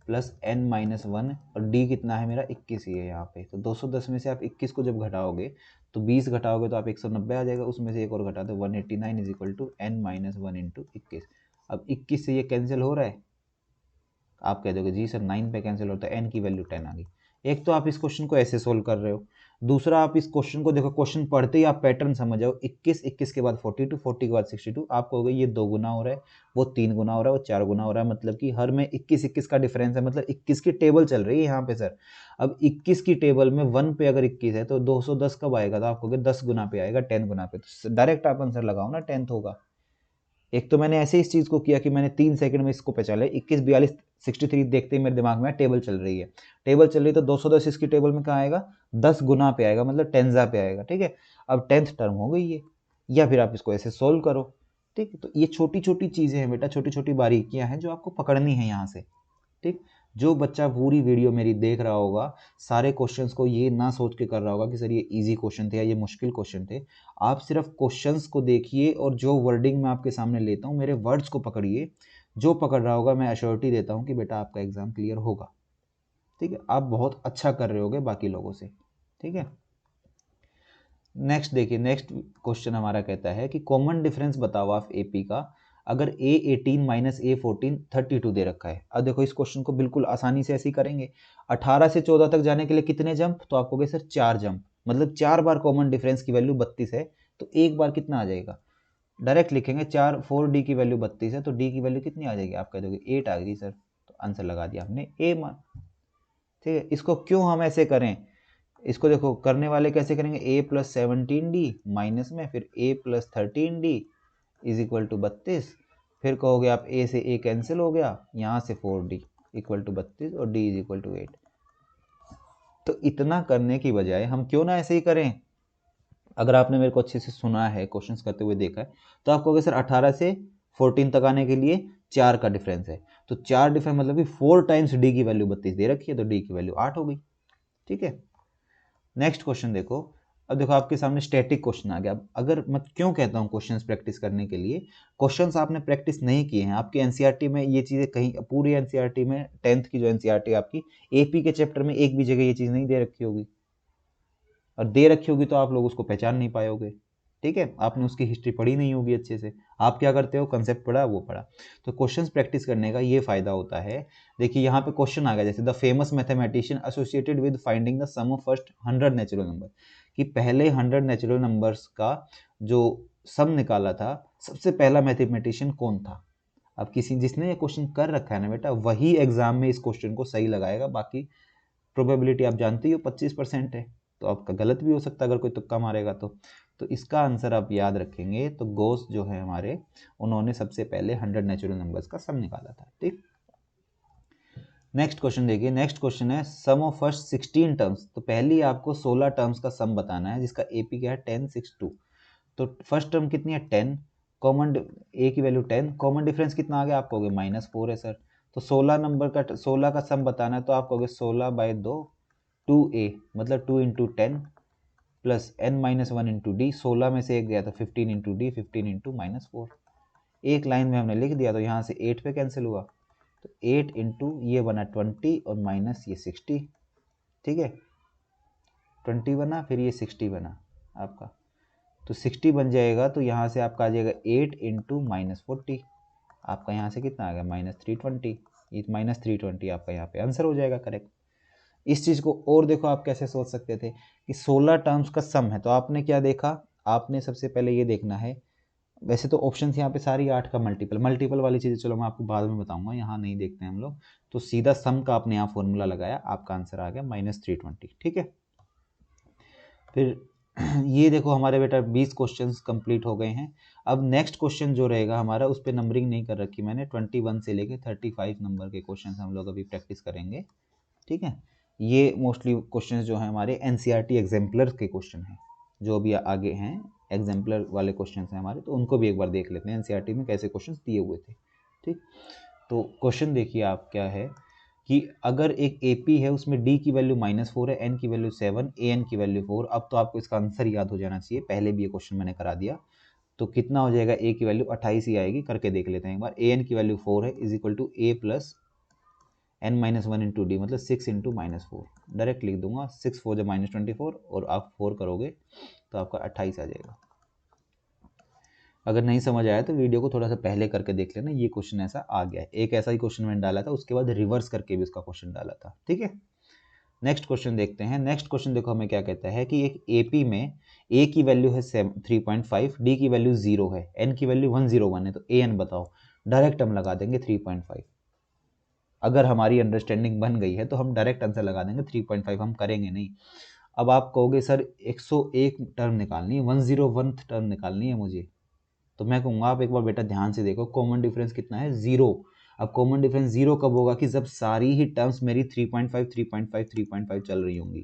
plus N minus one, और डी कितना है मेरा 21 ही है यहाँ पे। तो 210 में से आप 21 को जब घटाओगे तो 20 घटाओगे तो आप 190 आ जाएगा, उसमें से एक और घटा दो 189 is equal to n minus one into 21। अब 21 से ये कैंसिल हो रहा है, आप कह दोगे जी सर 9 पे कैंसिल होता है, एन की वैल्यू 10 आ गई। एक तो आप इस क्वेश्चन को ऐसे सोल्व कर रहे हो, दूसरा आप इस क्वेश्चन को देखो, क्वेश्चन पढ़ते ही आप पैटर्न समझ जाओ, 21 21 के बाद 42 40 के बाद 62, आप कहोगे ये 2 गुना हो रहा है, वो 3 गुना हो रहा है, वो 4 गुना हो रहा है, मतलब कि हर में 21 21 का डिफरेंस है, मतलब 21 की टेबल चल रही है यहाँ पे सर। अब 21 की टेबल में 1 पे अगर 21 है तो 210 कब आएगा, तो आप कहोगे 10 गुना पे आएगा, 10 गुना पे, तो डायरेक्ट आप आंसर लगाओ ना, 10th होगा। एक तो मैंने ऐसे इस चीज को किया कि मैंने 3 सेकंड में इसको पहचान लिया, 21 42 63 देखते ही मेरे दिमाग में टेबल चल रही है, टेबल चल रही है तो 210 इसकी टेबल में कहाँ आएगा, 10 गुना पे आएगा, मतलब टेंजा पे आएगा, ठीक है। अब 10th टर्म हो गई ये, या फिर आप इसको ऐसे सोल्व करो, ठीक है। तो ये छोटी छोटी चीजें हैं बेटा, छोटी छोटी बारीकियां हैं जो आपको पकड़नी है यहाँ से, ठीक। जो बच्चा पूरी वीडियो मेरी देख रहा होगा, सारे क्वेश्चंस को ये ना सोच के कर रहा होगा कि सर ये इजी क्वेश्चन थे या ये मुश्किल क्वेश्चन थे, आप सिर्फ क्वेश्चंस को देखिए और जो वर्डिंग मैं आपके सामने लेता हूँ मेरे वर्ड्स को पकड़िए, जो पकड़ रहा होगा मैं एश्योरिटी देता हूँ कि बेटा आपका एग्जाम क्लियर होगा, ठीक है। आप बहुत अच्छा कर रहे होगे बाकी लोगों से, ठीक है। नेक्स्ट देखिए, नेक्स्ट क्वेश्चन हमारा कहता है कि कॉमन डिफरेंस बताओ आप एपी का, अगर A18 माइनस A14 32 दे रखा है। अब देखो इस क्वेश्चन को बिल्कुल आसानी से ऐसे ही करेंगे, 18 से 14 तक जाने के लिए कितने जंप, तो आप कहोगे सर 4 जंप, मतलब 4 बार कॉमन डिफरेंस की वैल्यू 32 है, तो एक बार कितना आ जाएगा, डायरेक्ट लिखेंगे 4 4 डी की वैल्यू 32 है तो डी की वैल्यू कितनी आ जाएगी, आप कह दोगे 8 आ गई सर, तो आंसर लगा दिया आपने ए मान, ठीक है। इसको क्यों हम ऐसे करें, इसको देखो करने वाले कैसे करेंगे, ए प्लस 17D माइनस में फिर A plus 13D is equal to 32, फिर कहोगे आप ए से ए कैंसिल हो गया, यहाँ से 4D इक्वल टू 32 और D इज इक्वल टू 8। तो इतना करने की बजाय हम क्यों ना ऐसे ही करें, अगर आपने मेरे को अच्छे से सुना है, क्वेश्चंस करते हुए देखा है, तो आप कहोगे सर 18 से 14 तक आने के लिए 4 का डिफरेंस है, तो 4 डिफरेंस मतलब कि 4 टाइम्स डी की वैल्यू 32 दे रखी है, तो डी की वैल्यू 8 हो गई, ठीक है। नेक्स्ट क्वेश्चन देखो, अब देखो आपके सामने स्टैटिक क्वेश्चन आ गया। अब अगर मैं क्यों कहता हूँ क्वेश्चंस प्रैक्टिस करने के लिए, क्वेश्चंस आपने प्रैक्टिस नहीं किए हैं, आपके एनसीईआरटी में ये चीज़ें कहीं, पूरी एनसीईआरटी में 10th की जो एनसीईआरटी आपकी एपी के चैप्टर में एक भी जगह ये चीज़ नहीं दे रखी होगी, और दे रखी होगी तो आप लोग उसको पहचान नहीं पाए होगे, ठीक है। आपने उसकी हिस्ट्री पढ़ी नहीं होगी अच्छे से, आप क्या करते हो, कंसेप्ट पढ़ा वो पढ़ा। तो क्वेश्चंस प्रैक्टिस करने का ये फायदा होता है। देखिए यहाँ पे क्वेश्चन आ गया, जैसे the famous mathematician associated with finding the sum of first 100 natural number, कि पहले 100 नेचुरल नंबर्स का जो सम निकाला था, सबसे पहला मैथमेटिशियन कौन था। अब किसी जिसने ये क्वेश्चन कर रखा है ना बेटा, वही एग्जाम में इस क्वेश्चन को सही लगाएगा, बाकी प्रोबेबिलिटी आप जानते ही हो 25% है, तो आपका गलत भी हो सकता है अगर कोई तुक्का मारेगा तो इसका आंसर आप याद रखेंगे। तो गोस जो है हमारे, उन्होंने सबसे पहले 100 नेचुरल नंबर्स का सम निकाला था, ठीक। नेक्स्ट क्वेश्चन देखिए, नेक्स्ट क्वेश्चन है सम ऑफ फर्स्ट 16 टर्म्स, तो पहली आपको 16 टर्म्स का सम बताना है, जिसका एपी क्या है 10 6 2। तो फर्स्ट टर्म कितनी है 10, कॉमन ए की वैल्यू 10, कॉमन डिफरेंस कितना आ गया, आप कहोगे -4 है सर। तो 16 नंबर का 16 का सम बताना है, तो आप कहोगे 16/2 2a, मतलब 2 into 10 plus n minus 1 into D, 16 में से एक गया तो 15 इंटू डी, 15 इंटू -4, एक लाइन में हमने लिख दिया, तो यहाँ से 8 पे कैंसिल हुआ, तो 8 इंटू ये बना 20 और माइनस ये 60, ठीक है। 20 बना, फिर ये 60 बना आपका, तो 60 बन जाएगा, तो यहाँ से आपका आ जाएगा 8 इंटू -40, आपका यहाँ से कितना आ गया -320, ये -320 आपका यहाँ पे आंसर हो जाएगा करेक्ट। इस चीज़ को और देखो आप कैसे सोच सकते थे कि 16 टर्म्स का सम है, तो आपने क्या देखा, आपने सबसे पहले ये देखना है, वैसे तो ऑप्शन यहाँ पे सारी 8 का मल्टीपल, मल्टीपल वाली चीज़ें चलो मैं आपको बाद में बताऊंगा, यहाँ नहीं देखते हैं हम लोग। तो सीधा सम का आपने यहाँ फॉर्मूला लगाया, आपका आंसर आ गया -320, ठीक है। फिर ये देखो हमारे बेटा 20 क्वेश्चंस कंप्लीट हो गए हैं। अब नेक्स्ट क्वेश्चन जो रहेगा हमारा, उस पर नंबरिंग नहीं कर रखी मैंने, 21 से लेके 35 नंबर के क्वेश्चन हम लोग अभी प्रैक्टिस करेंगे, ठीक है। ये मोस्टली क्वेश्चंस जो हैं हमारे एनसीईआरटी एग्जाम्पलर के क्वेश्चन हैं, जो अभी आगे हैं एग्जाम्पलर वाले क्वेश्चंस हैं हमारे, तो उनको भी एक बार देख लेते हैं एनसीईआरटी में कैसे क्वेश्चंस दिए हुए थे, ठीक। तो क्वेश्चन देखिए आप क्या है कि अगर एक AP है उसमें D की वैल्यू -4 है, N की वैल्यू 7, AN की वैल्यू 4। अब तो आपको इसका आंसर याद हो जाना चाहिए, पहले भी ये क्वेश्चन मैंने करा दिया। तो कितना हो जाएगा, A की वैल्यू 28 ही आएगी, करके देख लेते हैं एक बार। AN की वैल्यू 4 है, is equal to A plus n-1 into d, मतलब 6 इंटू -4। डायरेक्ट लिख दूंगा, 6 4 जब -24 और आप 4 करोगे तो आपका 28 आ जाएगा। अगर नहीं समझ आया तो वीडियो को थोड़ा सा पहले करके देख लेना, ये क्वेश्चन ऐसा आ गया है। एक ऐसा ही क्वेश्चन मैंने डाला था, उसके बाद रिवर्स करके भी उसका क्वेश्चन डाला था, ठीक है। नेक्स्ट क्वेश्चन देखते हैं। नेक्स्ट क्वेश्चन देखो हमें क्या कहता है कि एक AP में A की वैल्यू है 3.5, D की वैल्यू 0 है, N की वैल्यू 101 है, तो AN बताओ। डायरेक्ट हम लगा देंगे 3.5। अगर हमारी अंडरस्टैंडिंग बन गई है तो हम डायरेक्ट आंसर लगा देंगे 3.5, हम करेंगे नहीं। अब आप कहोगे सर 101 टर्म निकालनी है, 101 टर्म निकालनी है मुझे, तो मैं कहूँगा आप एक बार बेटा ध्यान से देखो, कॉमन डिफरेंस कितना है, 0। अब कॉमन डिफरेंस 0 कब होगा, कि जब सारी ही टर्म्स मेरी 3.5 3.5 3.5 चल रही होंगी।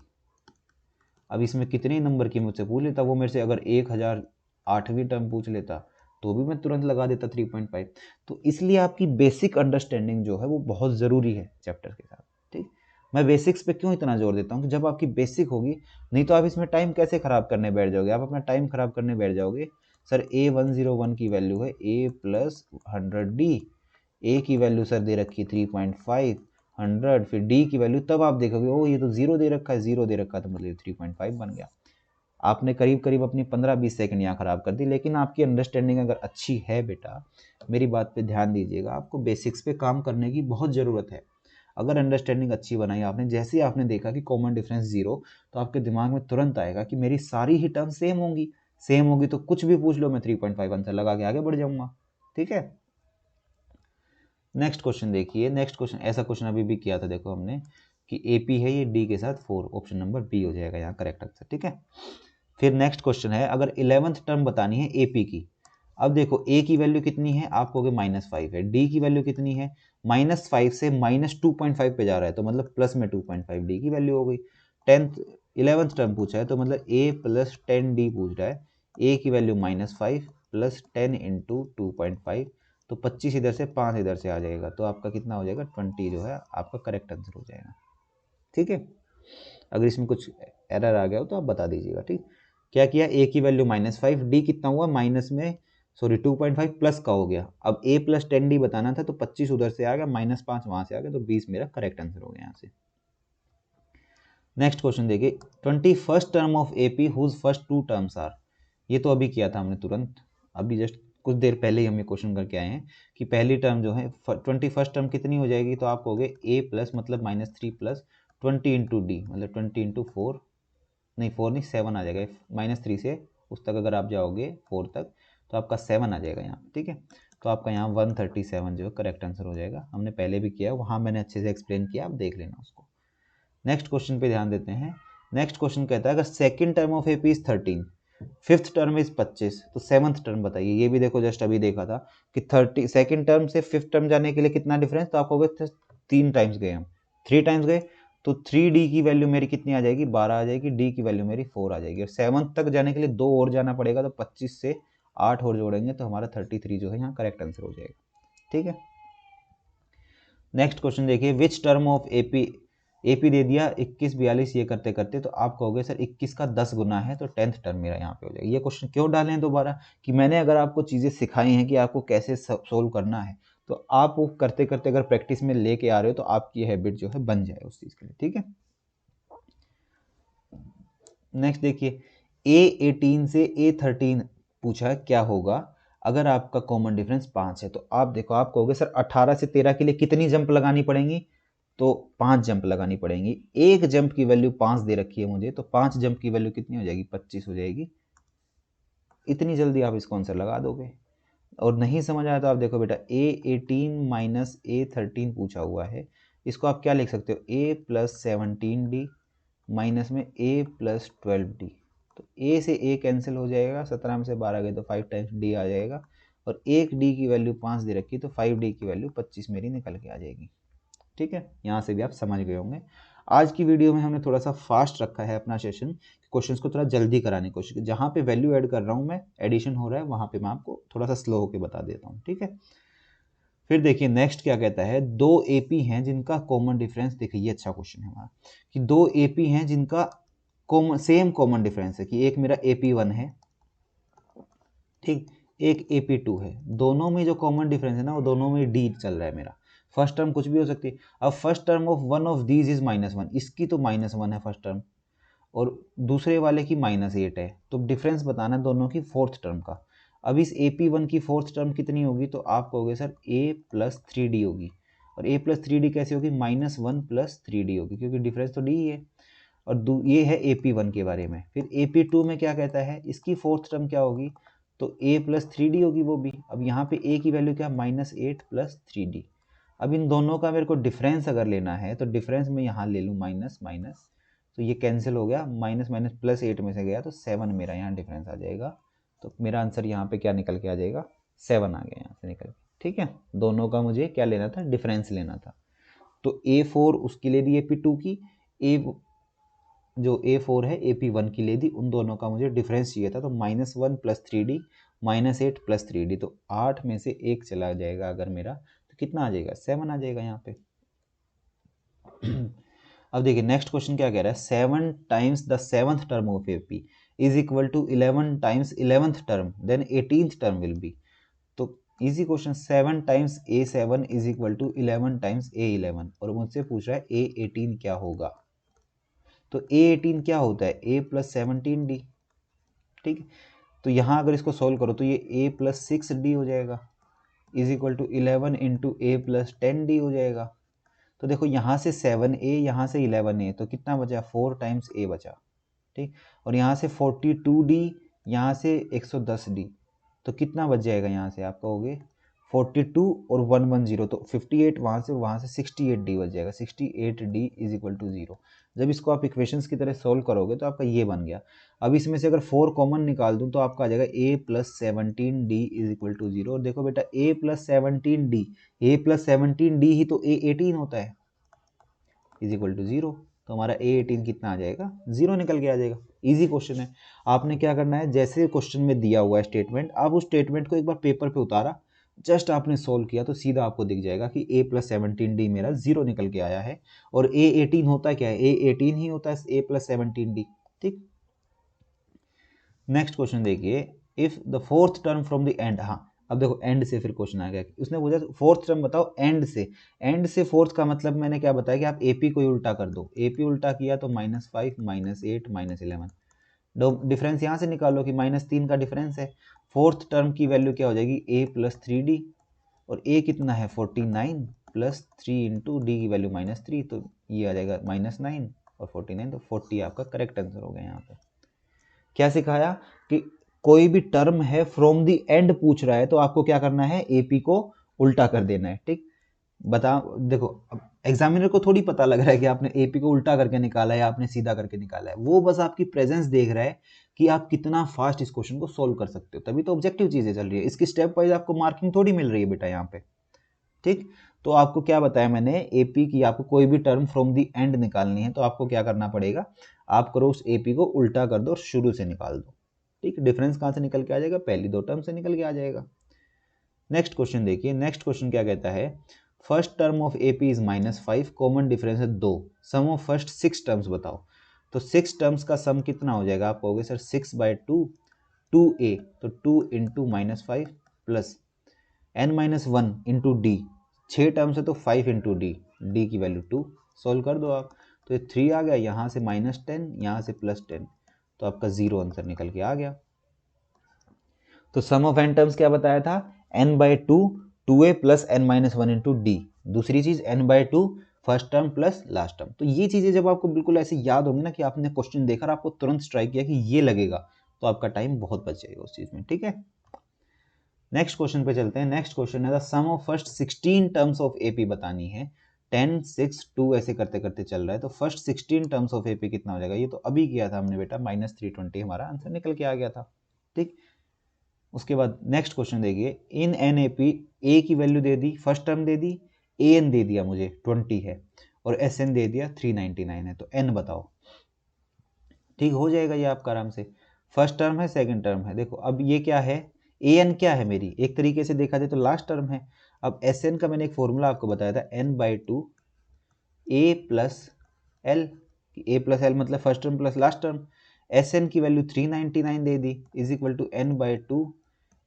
अब इसमें कितने नंबर की मुझसे पूछ लेता वो मेरे से, अगर 1008वीं टर्म पूछ लेता तो भी मैं तुरंत लगा देता 3.5। तो इसलिए आपकी बेसिक अंडरस्टैंडिंग जो है वो बहुत ज़रूरी है चैप्टर के साथ, ठीक। मैं बेसिक्स पे क्यों इतना जोर देता हूँ कि जब आपकी बेसिक होगी, नहीं तो आप इसमें टाइम कैसे ख़राब करने बैठ जाओगे, आप अपना टाइम ख़राब करने बैठ जाओगे। सर A101 की वैल्यू है A प्लस 100D, A की वैल्यू सर दे रखी 3.5, 100, फिर D की वैल्यू, तब आप देखोगे ओ ये तो 0 दे रखा है, 0 दे रखा है तो मतलब 3.5 बन गया। आपने करीब करीब अपनी 15-20 सेकंड यहाँ खराब कर दी। लेकिन आपकी अंडरस्टैंडिंग अगर अच्छी है बेटा, मेरी बात पे ध्यान दीजिएगा, आपको बेसिक्स पे काम करने की बहुत ज़रूरत है। अगर अंडरस्टैंडिंग अच्छी बनाई आपने, जैसे ही आपने देखा कि कॉमन डिफरेंस 0, तो आपके दिमाग में तुरंत आएगा कि मेरी सारी ही टर्म सेम होंगी। सेम होगी तो कुछ भी पूछ लो, मैं 3.5 आंसर लगा के आगे बढ़ जाऊंगा, ठीक है। नेक्स्ट क्वेश्चन देखिए। नेक्स्ट क्वेश्चन, ऐसा क्वेश्चन अभी भी किया था, देखो हमने कि AP है ये D के साथ 4, ऑप्शन नंबर B हो जाएगा यहाँ करेक्ट आंसर, ठीक है। फिर नेक्स्ट क्वेश्चन है, अगर 11th टर्म बतानी है AP की। अब देखो A की वैल्यू कितनी है, आप कहोगे -5 है। D की वैल्यू कितनी है, -5 से -2.5 पे जा रहा है, तो मतलब प्लस में 2.5 D की वैल्यू हो गई। 11th टर्म पूछा है तो मतलब A प्लस 10D पूछ रहा है। A की वैल्यू -5 प्लस 10 इंटू 2.5, तो 25 इधर से 5 इधर से आ जाएगा, तो आपका कितना हो जाएगा, 20 जो है आपका करेक्ट आंसर हो जाएगा, ठीक है। अगर इसमें कुछ एरर आ गया हो तो आप बता दीजिएगा, ठीक। क्या किया, A की वैल्यू -5, D कितना हुआ माइनस में, सॉरी 2.5 प्लस का हो गया। अब A प्लस 10D बताना था तो 25 उधर से आ गया, -5 वहां से आ गया, तो 20 मेरा करेक्ट आंसर हो गया यहाँ से। नेक्स्ट क्वेश्चन देखिए, 21st term of AP whose first 2 terms are. ये तो अभी किया था हमने तुरंत, अभी जस्ट कुछ देर पहले ही हम ये क्वेश्चन करके आए हैं कि पहली टर्म जो है 21st टर्म कितनी हो जाएगी, तो आप कहोगे A प्लस मतलब -3 प्लस 20 इंटू D, मतलब 20 इंटू 4, नहीं 4 नहीं 7 आ जाएगा, -3 से उस तक अगर आप जाओगे 4 तक तो आपका 7 आ जाएगा यहाँ, ठीक है। तो आपका यहाँ 137 जो है करेक्ट आंसर हो जाएगा। हमने पहले भी किया, वहाँ मैंने अच्छे से एक्सप्लेन किया, आप देख लेना उसको। नेक्स्ट क्वेश्चन पे ध्यान देते हैं। नेक्स्ट क्वेश्चन कहता है अगर second term of AP is 13, fifth term is 25, तो सेवंथ टर्म बताइए। ये भी देखो जस्ट अभी देखा था कि 30 सेकंड टर्म से फिफ्थ टर्म जाने के लिए कितना डिफरेंस, तो आप कहोगे 3 टाइम्स गए, हम 3 टाइम्स गए, तो 3D की वैल्यू मेरी कितनी आ जाएगी, 12 आ जाएगी। D की वैल्यू मेरी 4 आ जाएगी, और सेवंथ तक जाने के लिए 2 और जाना पड़ेगा, तो 25 से 8 और जोड़ेंगे तो हमारा 33 जो है यहाँ करेक्ट आंसर हो जाएगा, ठीक है। नेक्स्ट क्वेश्चन देखिए, विच टर्म ऑफ AP दे दिया 21 42, ये करते करते तो आप कहोगे सर 21 का 10 गुना है, तो 10th टर्म मेरा यहाँ पे हो जाएगा। ये क्वेश्चन क्यों डालें दोबारा, कि मैंने अगर आपको चीज़ें सिखाई हैं कि आपको कैसे सोल्व करना है, तो आप वो करते करते अगर प्रैक्टिस में लेके आ रहे हो तो आपकी हैबिट जो है बन जाए उस चीज़ के लिए, ठीक है। नेक्स्ट देखिए, A18 से A13 पूछा है क्या होगा अगर आपका कॉमन डिफरेंस 5 है। तो आप देखो, आप कहोगे सर 18 से 13 के लिए कितनी जंप लगानी पड़ेंगी, तो 5 जंप लगानी पड़ेंगी। एक जंप की वैल्यू 5 दे रखी है मुझे, तो 5 जंप की वैल्यू कितनी हो जाएगी, 25 हो जाएगी। इतनी जल्दी आप इसको आंसर लगा दोगे। और नहीं समझ आया तो आप देखो बेटा, A18 माइनस A13 पूछा हुआ है, इसको आप क्या लिख सकते हो, A प्लस 17D माइनस में A प्लस 12D। तो A से A कैंसिल हो जाएगा, 17 में से 12 गए तो 5 टाइम्स D आ जाएगा, और एक D की वैल्यू 5 दे रखी, तो 5D की वैल्यू 25 मेरी निकल के आ जाएगी, ठीक है। यहाँ से भी आप समझ गए होंगे। आज की वीडियो में हमने थोड़ा सा फास्ट रखा है अपना सेशन, क्वेश्चंस को थोड़ा जल्दी कराने की कोशिश की। जहाँ पे वैल्यू ऐड कर रहा हूँ मैं, एडिशन हो रहा है, वहाँ पे मैं आपको थोड़ा सा स्लो होकर बता देता हूँ, ठीक है। फिर देखिए नेक्स्ट क्या कहता है, दो एपी हैं जिनका कॉमन डिफरेंस, देखिए ये अच्छा क्वेश्चन है हमारा, कि दो एपी हैं जिनका सेम कॉमन डिफरेंस है, कि एक मेरा AP1 है, ठीक, एक AP2 है, दोनों में जो कॉमन डिफरेंस है ना वो दोनों में D चल रहा है मेरा। फर्स्ट टर्म कुछ भी हो सकती है। अब first term of one of these is -1, इसकी तो -1 है फर्स्ट टर्म, और दूसरे वाले की -8 है, तो डिफरेंस बताना है दोनों की फोर्थ टर्म का। अब इस AP1 की फोर्थ टर्म कितनी होगी, तो आप कहोगे सर A+3D होगी, और A+3D कैसे होगी, -1+3D होगी, क्योंकि डिफरेंस तो D ही है। और ये है AP1 के बारे में। फिर AP2 में क्या कहता है, इसकी फोर्थ टर्म क्या होगी, तो A+3D होगी वो भी। अब यहाँ पे A की वैल्यू क्या, -8+3D। अब इन दोनों का मेरे को डिफरेंस अगर लेना है तो डिफरेंस में यहाँ ले लूँ माइनस माइनस, तो ये कैंसिल हो गया, माइनस माइनस +8 में से गया तो 7 मेरा यहाँ डिफरेंस आ जाएगा। तो मेरा आंसर यहाँ पे क्या निकल के आ जाएगा, 7 आ गया यहाँ से निकल के। ठीक है, दोनों का मुझे क्या लेना था, डिफरेंस लेना था। तो A4 उसकी ले दी AP2 की, जो A4 है AP1 की ले दी, उन दोनों का मुझे डिफरेंस चाहिए था। तो -1+3D -8+3D, तो 8 में से 1 चला जाएगा अगर मेरा, तो कितना आ जाएगा, 7 आ जाएगा यहाँ पे। अब देखिए नेक्स्ट क्वेश्चन क्या कह रहा है, 7 times the 7th term of AP is equal to 11 times 11th term, then 18th term will be. तो easy question, 7 times A7 is equal to 11 times A11, और मुझसे पूछ रहा है A18 क्या होगा। तो A18 क्या होता है, A+17D। ठीक है, तो यहाँ अगर इसको सोल्व करो तो ये A+6D हो जाएगा, is equal to 11 into A+10D हो जाएगा। तो देखो यहाँ से 7A, यहाँ से 11A, तो कितना बचा, 4 टाइम्स A बचा। ठीक, और यहाँ से 42D, यहाँ से 110D, तो कितना बच जाएगा यहाँ से, आप कहोगे 42 और 110, तो 58, वहाँ से 68D बच जाएगा, 68D इज इक्वल टू 0। जब इसको आप इक्वेशंस की तरह सोल्व करोगे तो आपका ये बन गया। अब इसमें से अगर 4 कॉमन निकाल दूँ तो आपका आ जाएगा A+17D इज इक्वल टू 0। और देखो बेटा A+17D, A+17D ही तो A18 होता है, इज इक्वल टू 0। तो हमारा A18 कितना आ जाएगा, 0 निकल के आ जाएगा। इजी क्वेश्चन है। आपने क्या करना है, जैसे क्वेश्चन में दिया हुआ है स्टेटमेंट, आप उस स्टेटमेंट को एक बार पेपर पे उतारा, जस्ट आपने सोल्व किया तो सीधा आपको दिख जाएगा कि A+17D मेरा 0 निकल के आया है। और A18 होता क्या है, A18 ही होता है A+17D। ठीक, नेक्स्ट क्वेश्चन देखिए, if the fourth term from the end, हाँ अब देखो एंड से फिर क्वेश्चन आ गया, उसने पूछा फोर्थ टर्म बताओ एंड से। एंड से फोर्थ का मतलब मैंने क्या बताया कि आप AP को ही उल्टा कर दो, AP उल्टा किया तो -5 -8 -11, डिफरेंस यहाँ से निकालो कि -3 का डिफरेंस है। फोर्थ टर्म की वैल्यू क्या हो जाएगी, A+3D, और A कितना है 49 +3 इंटू D की वैल्यू -3, तो ये आ जाएगा -9 और 49, तो 40 आपका करेक्ट आंसर हो गया यहाँ पे। क्या सिखाया कि कोई भी टर्म है फ्रॉम दी एंड पूछ रहा है तो आपको क्या करना है, AP को उल्टा कर देना है। ठीक, बता देखो अब एग्जामिनर को थोड़ी पता लग रहा है कि आपने AP को उल्टा करके निकाला है या आपने सीधा करके निकाला है, वो बस आपकी प्रेजेंस देख रहा है कि आप कितना फास्ट इस क्वेश्चन को सोल्व कर सकते हो, तभी तो ऑब्जेक्टिव चीजें चल रही है। इसकी स्टेप वाइज आपको मार्किंग थोड़ी मिल रही है बेटा यहाँ पे। ठीक, तो आपको क्या बताया मैंने, AP की आपको कोई भी टर्म फ्रॉम दी एंड निकालनी है तो आपको क्या करना पड़ेगा, आप करो उस AP को उल्टा कर दो और शुरू से निकाल दो। ठीक, डिफरेंस कहाँ से निकल के आ जाएगा, पहली दो टर्म से निकल के आ जाएगा। नेक्स्ट क्वेश्चन देखिए, नेक्स्ट क्वेश्चन क्या कहता है, first term of AP is -5, common difference है 2, सम ऑफ फर्स्ट 6 टर्म्स बताओ। तो 6 टर्म्स का सम कितना हो जाएगा, आप कहोगे सर 6/2 2A, तो 2 into -5 plus n-1 into D, 6 terms है तो 5 इंटू D की वैल्यू 2, सोल्व कर दो आप, तो ये 3 आ गया, यहाँ से -10, यहाँ से +10, तो आपका 0 आंसर निकल के आ गया। तो सम ऑफ n टर्म्स क्या बताया था, n/2 2A plus n-1 into D, दूसरी चीज n/2 first term plus last term. तो ये चीजें जब आपको बिल्कुल ऐसे याद होंगी ना कि आपने क्वेश्चन देखा और आपको तुरंत स्ट्राइक किया कि ये लगेगा, तो आपका टाइम बहुत बच जाएगा उस चीज में। ठीक है, नेक्स्ट क्वेश्चन पे चलते हैं। नेक्स्ट क्वेश्चन है the sum of first 16 terms of AP बतानी है, 10 6 2 ऐसे करते करते चल रहा है, तो फर्स्ट 16 टर्म्स ऑफ AP कितना हो जाएगा, ये तो अभी किया था हमने बेटा, -320 हमारा आंसर निकल के आ गया था। ठीक, उसके बाद नेक्स्ट क्वेश्चन देखिए, इन NAP A की value they the, first term they the, AN दे दिया मुझे 20 है, और SN दे दिया 399 है, तो N बताओ। ठीक, हो जाएगा ये आपका आराम से। फर्स्ट टर्म है, सेकंड टर्म है, देखो अब ये क्या है, AN क्या है मेरी, एक तरीके से देखा जाए तो लास्ट टर्म है। अब एस एन का मैंने एक फॉर्मूला आपको बताया था, n/2 a plus L, A plus L मतलब first term plus last term. S N की वैल्यू 399 दे दी, is equal to n/2,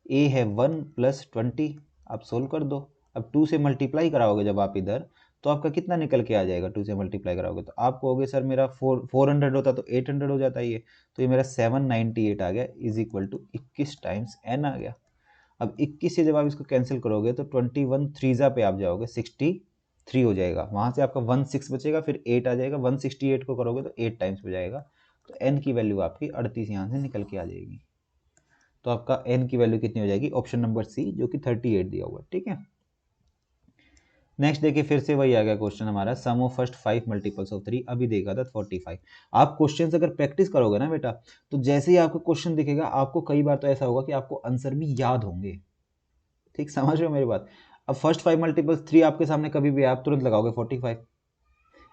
A है 1 प्लस 20। आप सोल्व कर दो। अब 2 से मल्टीप्लाई कराओगे जब आप इधर, तो आपका कितना निकल के आ जाएगा? 2 से मल्टीप्लाई कराओगे तो आप कहोगे सर मेरा 400 होता तो 800 हो जाता ये, तो ये मेरा 798 आ गया, is equal to 21 times n आ गया। अब 21 से जब आप इसको कैंसिल करोगे तो 21 थ्रीजा पे आप जाओगे, 63 हो जाएगा। वहाँ से आपका 16 बचेगा, फिर 8 आ जाएगा, 168 को करोगे तो 8 टाइम्स हो जाएगा, तो n की वैल्यू आपकी 38 यहाँ से निकल के आ जाएगी। तो आपका n की वैल्यू कितनी हो जाएगी? ऑप्शन नंबर सी, जो कि 38 दिया हुआ है। ठीक है, नेक्स्ट देखिए, फिर से वही आ गया क्वेश्चन हमारा, सम ऑफ फर्स्ट 5 मल्टीपल्स ऑफ 3। अभी देखा था 45। आप क्वेश्चन अगर प्रैक्टिस करोगे ना बेटा, तो जैसे ही आपको क्वेश्चन दिखेगा, आपको कई बार तो ऐसा होगा कि आपको आंसर भी याद होंगे। ठीक, समझ रहे हो मेरी बात? अब फर्स्ट 5 मल्टीपल्स 3 आपके सामने कभी भी आप तुरंत लगाओगे 45।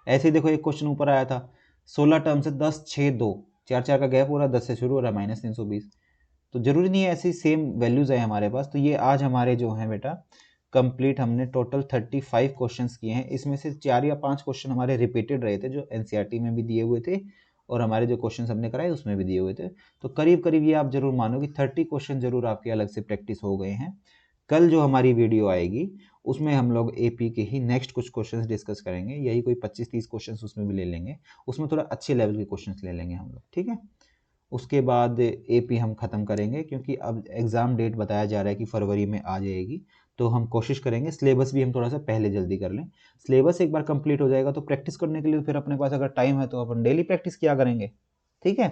ऐसे ही देखो, एक क्वेश्चन ऊपर आया था, 16 टर्म से 10 6 2, 4 4 का गैप हो रहा है, 10 से शुरू हो रहा है, -320। तो जरूरी नहीं है ऐसी सेम वैल्यूज है हमारे पास। तो ये आज हमारे जो है बेटा कंप्लीट, हमने टोटल 35 क्वेश्चंस किए हैं। इसमें से 4 या 5 क्वेश्चन हमारे रिपीटेड रहे थे, जो एनसीईआरटी में भी दिए हुए थे और हमारे जो क्वेश्चन हमने कराए उसमें भी दिए हुए थे। तो करीब करीब ये आप जरूर मानो कि 30 क्वेश्चन जरूर आपके अलग से प्रैक्टिस हो गए हैं। कल जो हमारी वीडियो आएगी उसमें हम लोग एपी के ही नेक्स्ट कुछ क्वेश्चंस डिस्कस करेंगे, यही कोई 25-30 क्वेश्चंस उसमें भी ले लेंगे, उसमें थोड़ा अच्छे लेवल के क्वेश्चंस ले लेंगे हम लोग। ठीक है, उसके बाद एपी हम ख़त्म करेंगे, क्योंकि अब एग्ज़ाम डेट बताया जा रहा है कि फरवरी में आ जाएगी। तो हम कोशिश करेंगे सिलेबस भी हम थोड़ा सा पहले जल्दी कर लें। सिलेबस एक बार कंप्लीट हो जाएगा तो प्रैक्टिस करने के लिए फिर अपने पास अगर टाइम है तो अपन डेली प्रैक्टिस किया करेंगे। ठीक है,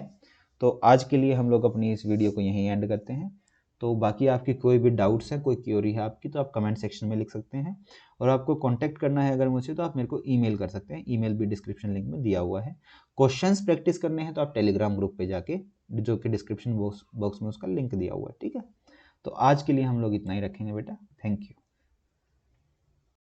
तो आज के लिए हम लोग अपनी इस वीडियो को यहीं एंड करते हैं। तो बाकी आपकी कोई भी डाउट्स है, कोई क्यूरी है आपकी, तो आप कमेंट सेक्शन में लिख सकते हैं। और आपको कांटेक्ट करना है अगर मुझसे, तो आप मेरे को ईमेल कर सकते हैं, ईमेल भी डिस्क्रिप्शन लिंक में दिया हुआ है। क्वेश्चंस प्रैक्टिस करने हैं तो आप टेलीग्राम ग्रुप पे जाके, जो कि डिस्क्रिप्शन बॉक्स में उसका लिंक दिया हुआ है। ठीक है, तो आज के लिए हम लोग इतना ही रखेंगे बेटा। Thank you.